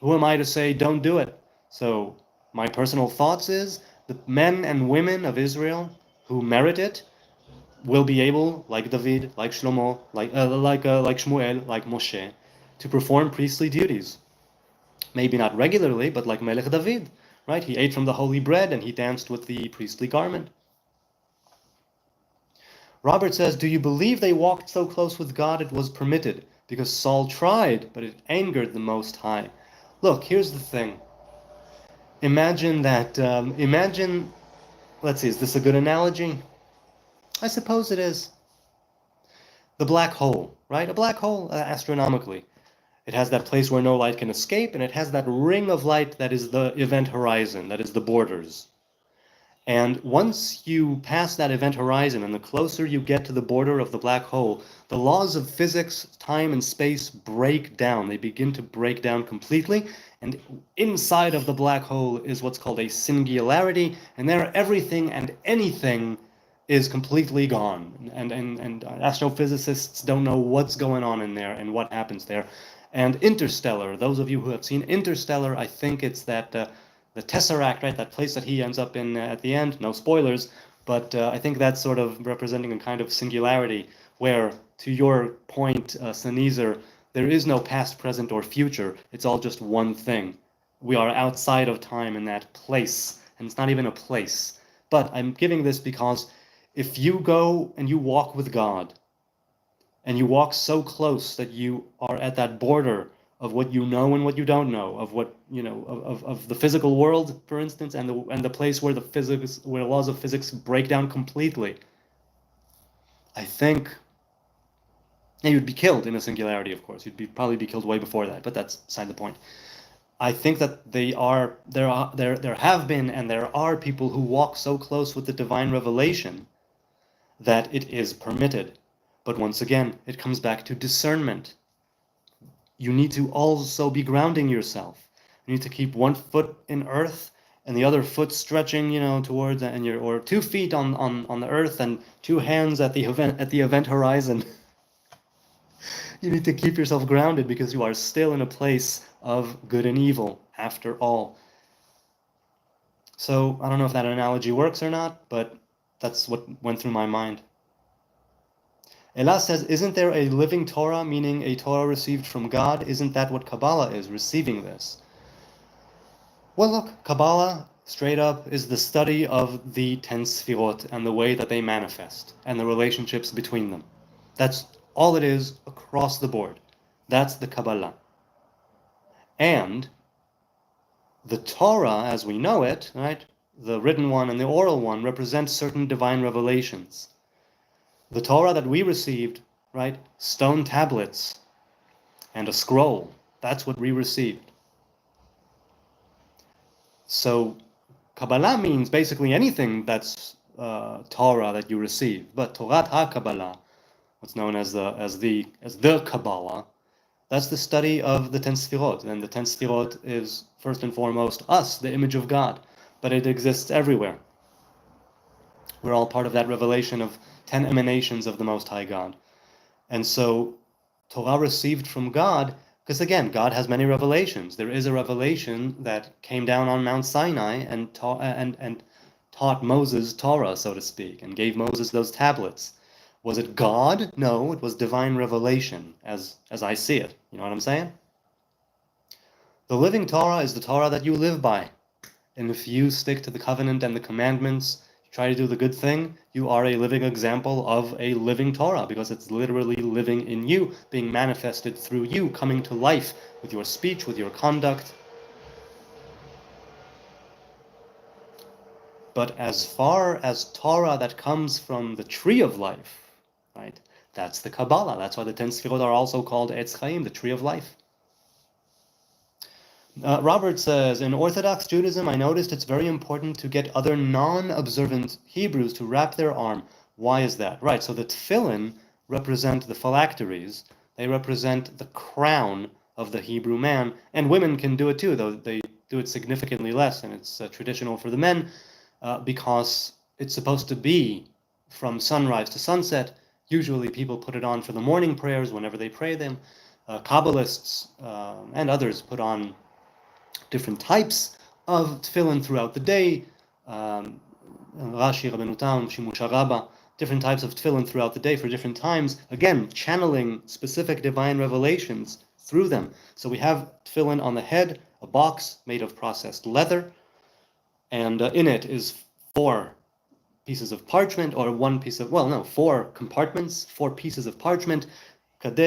who am I to say don't do it? So my personal thoughts is the men and women of Israel who merit it will be able, like David, like Shlomo, like Shmuel, like Moshe, to perform priestly duties. Maybe not regularly, but like Melech David, right? He ate from the holy bread and he danced with the priestly garment. Robert says, do you believe they walked so close with God it was permitted? Because Saul tried, but it angered the Most High. Look, here's the thing. Imagine that, let's see, is this a good analogy? I suppose it is. The black hole, right? A black hole, astronomically. It has that place where no light can escape, and it has that ring of light that is the event horizon, that is the borders. And once you pass that event horizon, and the closer you get to the border of the black hole, the laws of physics, time, and space break down. They begin to break down completely, and inside of the black hole is what's called a singularity, and there everything and anything is completely gone. And astrophysicists don't know what's going on in there and what happens there. And Interstellar, those of you who have seen Interstellar, I think it's that the Tesseract, right, that place that he ends up in at the end, no spoilers, but I think that's sort of representing a kind of singularity where, to your point, Sneezer, there is no past, present, or future. It's all just one thing. We are outside of time in that place, and it's not even a place. But I'm giving this because if you go and you walk with God, and you walk so close that you are at that border of what you know and what you don't know, of what you know of the physical world, for instance, and the place where the laws of physics break down completely, I think you'd be killed in a singularity. Of course, you'd probably be killed way before that, but that's beside the point. I think that there have been and there are people who walk so close with the divine revelation that it is permitted. But once again, it comes back to discernment. You need to also be grounding yourself. You need to keep one foot in earth and the other foot stretching, towards, and or 2 feet on the earth and 2 hands at the event horizon. You need to keep yourself grounded because you are still in a place of good and evil after all. So I don't know if that analogy works or not, but that's what went through my mind. Ella says, isn't there a living Torah, meaning a Torah received from God? Isn't that what Kabbalah is, receiving this? Well, look, Kabbalah, straight up, is the study of the 10 Sfirot and the way that they manifest and the relationships between them. That's all it is across the board. That's the Kabbalah. And the Torah, as we know it, right, the written one and the oral one, represent certain divine revelations. The Torah that we received, right, stone tablets and a scroll, that's what we received. So Kabbalah means basically anything that's Torah that you receive. But Torat HaKabbalah, what's known as the Kabbalah, that's the study of the 10 Sfirot. And the 10 Sfirot is first and foremost us, the image of God. But it exists everywhere. We're all part of that revelation of 10 emanations of the Most High God. And so Torah received from God, because again, God has many revelations. There is a revelation that came down on Mount Sinai and taught Moses Torah, so to speak, and gave Moses those tablets. Was it God? No, it was divine revelation, as I see it. You know what I'm saying? The living Torah is the Torah that you live by. And if you stick to the covenant and the commandments, try to do the good thing, you are a living example of a living Torah, because it's literally living in you, being manifested through you, coming to life with your speech, with your conduct. But as far as Torah that comes from the tree of life, right, that's the Kabbalah. That's why the 10 Sfirot are also called Etz Chaim, the tree of life. Robert says, in Orthodox Judaism, I noticed it's very important to get other non-observant Hebrews to wrap their arm. Why is that? Right, so the tefillin represent the phylacteries. They represent the crown of the Hebrew man. And women can do it too, though they do it significantly less, and it's traditional for the men because it's supposed to be from sunrise to sunset. Usually people put it on for the morning prayers whenever they pray them. Kabbalists and others put on different types of tefillin throughout the day. Rashi, Rabbeinu Tam, Shimush Rabbah, different types of tefillin throughout the day for different times. Again, channeling specific divine revelations through them. So we have tefillin on the head, a box made of processed leather, and in it is 4 pieces of parchment, or 4 compartments, 4 pieces of parchment. Kadesh,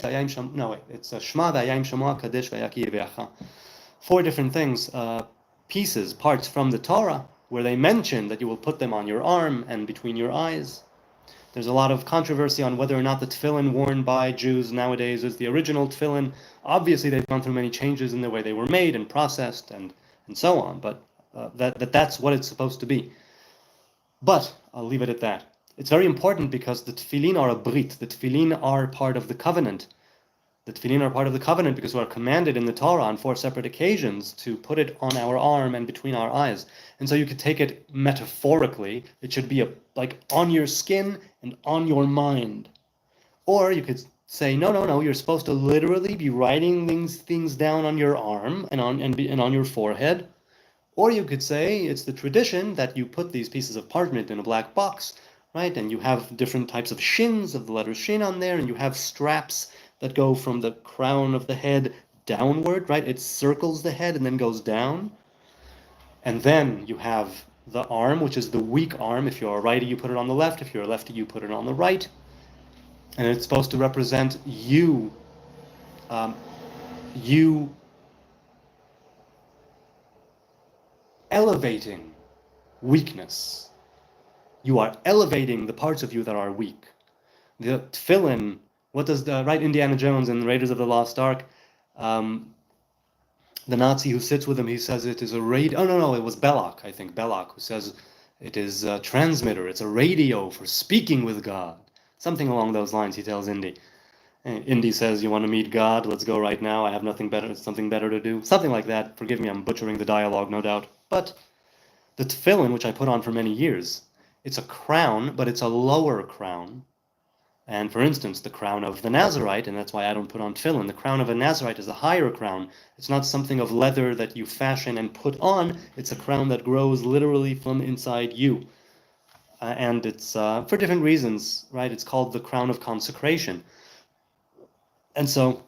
it's Shema v'Yayim Shamoa, Kadesh v'Yaki Yeveacha. 4 different things, pieces, parts from the Torah, where they mention that you will put them on your arm and between your eyes. There's a lot of controversy on whether or not the tefillin worn by Jews nowadays is the original tefillin. Obviously, they've gone through many changes in the way they were made and processed and so on, but that's what it's supposed to be. But I'll leave it at that. It's very important because the tefillin are a brit. The tefillin are part of the covenant. The tefillin are part of the covenant because we are commanded in the Torah on 4 separate occasions to put it on our arm and between our eyes. And so you could take it metaphorically. It should be like on your skin and on your mind. Or you could say, no, you're supposed to literally be writing these things down on your arm and on your forehead. Or you could say it's the tradition that you put these pieces of parchment in a black box, right? And you have different types of shins of the letter shin on there, and you have straps that go from the crown of the head downward, right? It circles the head and then goes down. And then you have the arm, which is the weak arm. If you're a righty, you put it on the left. If you're a lefty, you put it on the right. And it's supposed to represent you elevating weakness. You are elevating the parts of you that are weak. The tefillin, what does Indiana Jones in Raiders of the Lost Ark, the Nazi who sits with him, he says it is a radio. Oh, no, it was Belloc, I think, Belloc, who says it is a transmitter. It's a radio for speaking with God. Something along those lines, he tells Indy. Indy says, you want to meet God? Let's go right now. I have something better to do. Something like that. Forgive me, I'm butchering the dialogue, no doubt. But the tefillin, which I put on for many years, it's a crown, but it's a lower crown. And for instance, the crown of the Nazarite, and that's why I don't put on tefillin, the crown of a Nazarite is a higher crown. It's not something of leather that you fashion and put on. It's a crown that grows literally from inside you. And it's for different reasons, right? It's called the crown of consecration. And so,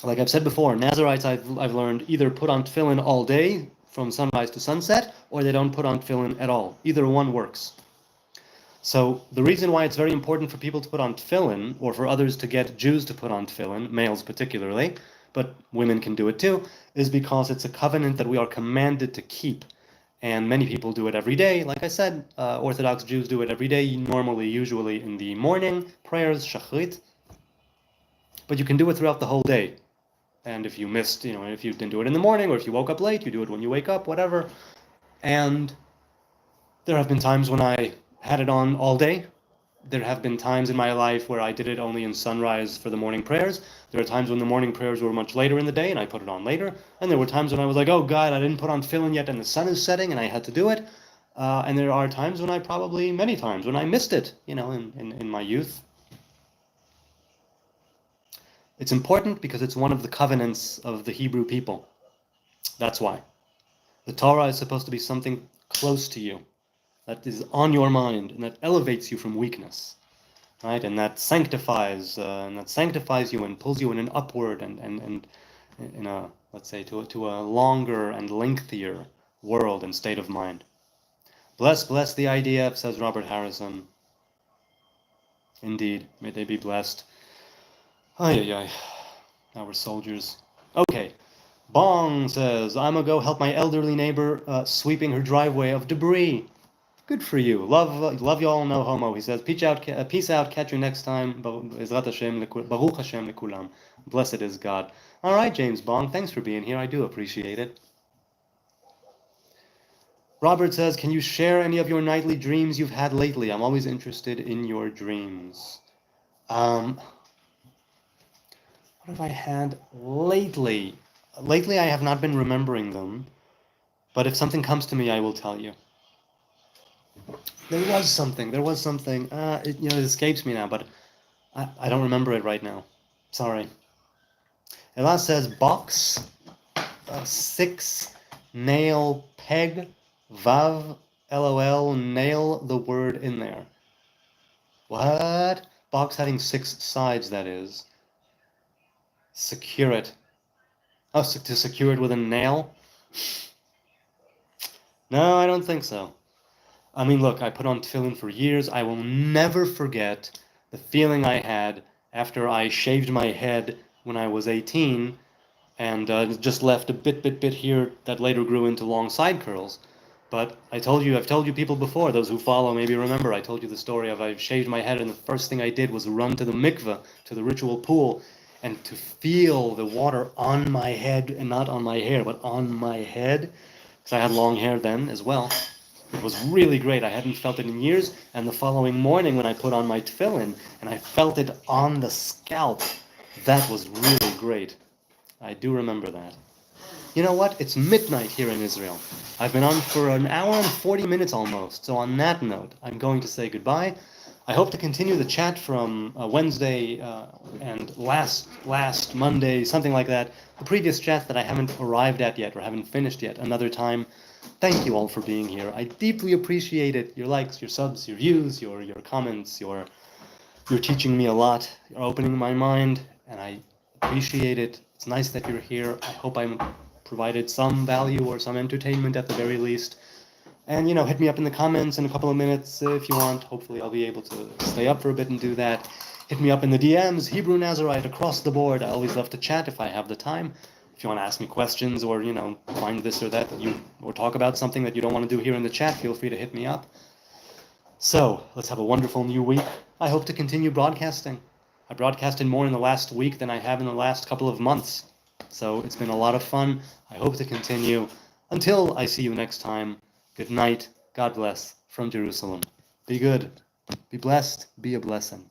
like I've said before, Nazarites I've learned either put on tefillin all day from sunrise to sunset, or they don't put on tefillin at all. Either one works. So the reason why it's very important for people to put on tefillin, or for others to get Jews to put on tefillin, males particularly, but women can do it too, is because it's a covenant that we are commanded to keep. And many people do it every day. Like I said, Orthodox Jews do it every day, normally, usually in the morning prayers, shachrit. But you can do it throughout the whole day. And if you missed, if you didn't do it in the morning, or if you woke up late, you do it when you wake up, whatever. And there have been times when I had it on all day. There have been times in my life where I did it only in sunrise for the morning prayers. There are times when the morning prayers were much later in the day and I put it on later. And there were times when I was like, oh God, I didn't put on tefillin yet and the sun is setting and I had to do it. And there are times when many times when I missed it, in my youth. It's important because it's one of the covenants of the Hebrew people. That's why. The Torah is supposed to be something close to you, that is on your mind, and that elevates you from weakness, right? And that sanctifies you and pulls you in an upward and in a, let's say, to a longer and lengthier world and state of mind. Bless the IDF, says Robert Harrison. Indeed, may they be blessed. Ay. Our soldiers. Okay. Bong says, I'm gonna go help my elderly neighbor sweeping her driveway of debris. Good for you. Love y'all, no homo. He says, peace out, catch you next time. Baruch Hashem lekulam. Blessed is God. All right, James Bong, thanks for being here. I do appreciate it. Robert says, can you share any of your nightly dreams you've had lately? I'm always interested in your dreams. What have I had lately? Lately, I have not been remembering them, but if something comes to me, I will tell you. There was something. It escapes me now, but I don't remember it right now. Sorry. Elas says, box, 6, nail, peg, vav, lol, nail the word in there. What? Box having 6 sides, that is. Secure it. Oh, to secure it with a nail? No, I don't think so. I mean, look, I put on tefillin for years. I will never forget the feeling I had after I shaved my head when I was 18 and just left a bit here that later grew into long side curls. But I've told you people before, those who follow maybe remember, I told you the story of I shaved my head and the first thing I did was run to the mikveh, to the ritual pool, and to feel the water on my head, and not on my hair, but on my head, because I had long hair then as well. It was really great. I hadn't felt it in years, and the following morning when I put on my tefillin, and I felt it on the scalp, that was really great. I do remember that. You know what? It's midnight here in Israel. I've been on for an hour and 40 minutes almost, so on that note, I'm going to say goodbye. I hope to continue the chat from Wednesday and last Monday, something like that. The previous chat that I haven't arrived at yet or haven't finished yet another time. Thank you all for being here. I deeply appreciate it. Your likes, your subs, your views, your comments, you're teaching me a lot. You're opening my mind, and I appreciate it. It's nice that you're here. I hope I'm provided some value or some entertainment at the very least. And, hit me up in the comments in a couple of minutes if you want. Hopefully I'll be able to stay up for a bit and do that. Hit me up in the DMs, Hebrew Nazarite, across the board. I always love to chat if I have the time. If you want to ask me questions or, find this or that, or talk about something that you don't want to do here in the chat, feel free to hit me up. So, let's have a wonderful new week. I hope to continue broadcasting. I broadcasted more in the last week than I have in the last couple of months. So, it's been a lot of fun. I hope to continue. Until I see you next time, good night. God bless from Jerusalem. Be good. Be blessed. Be a blessing.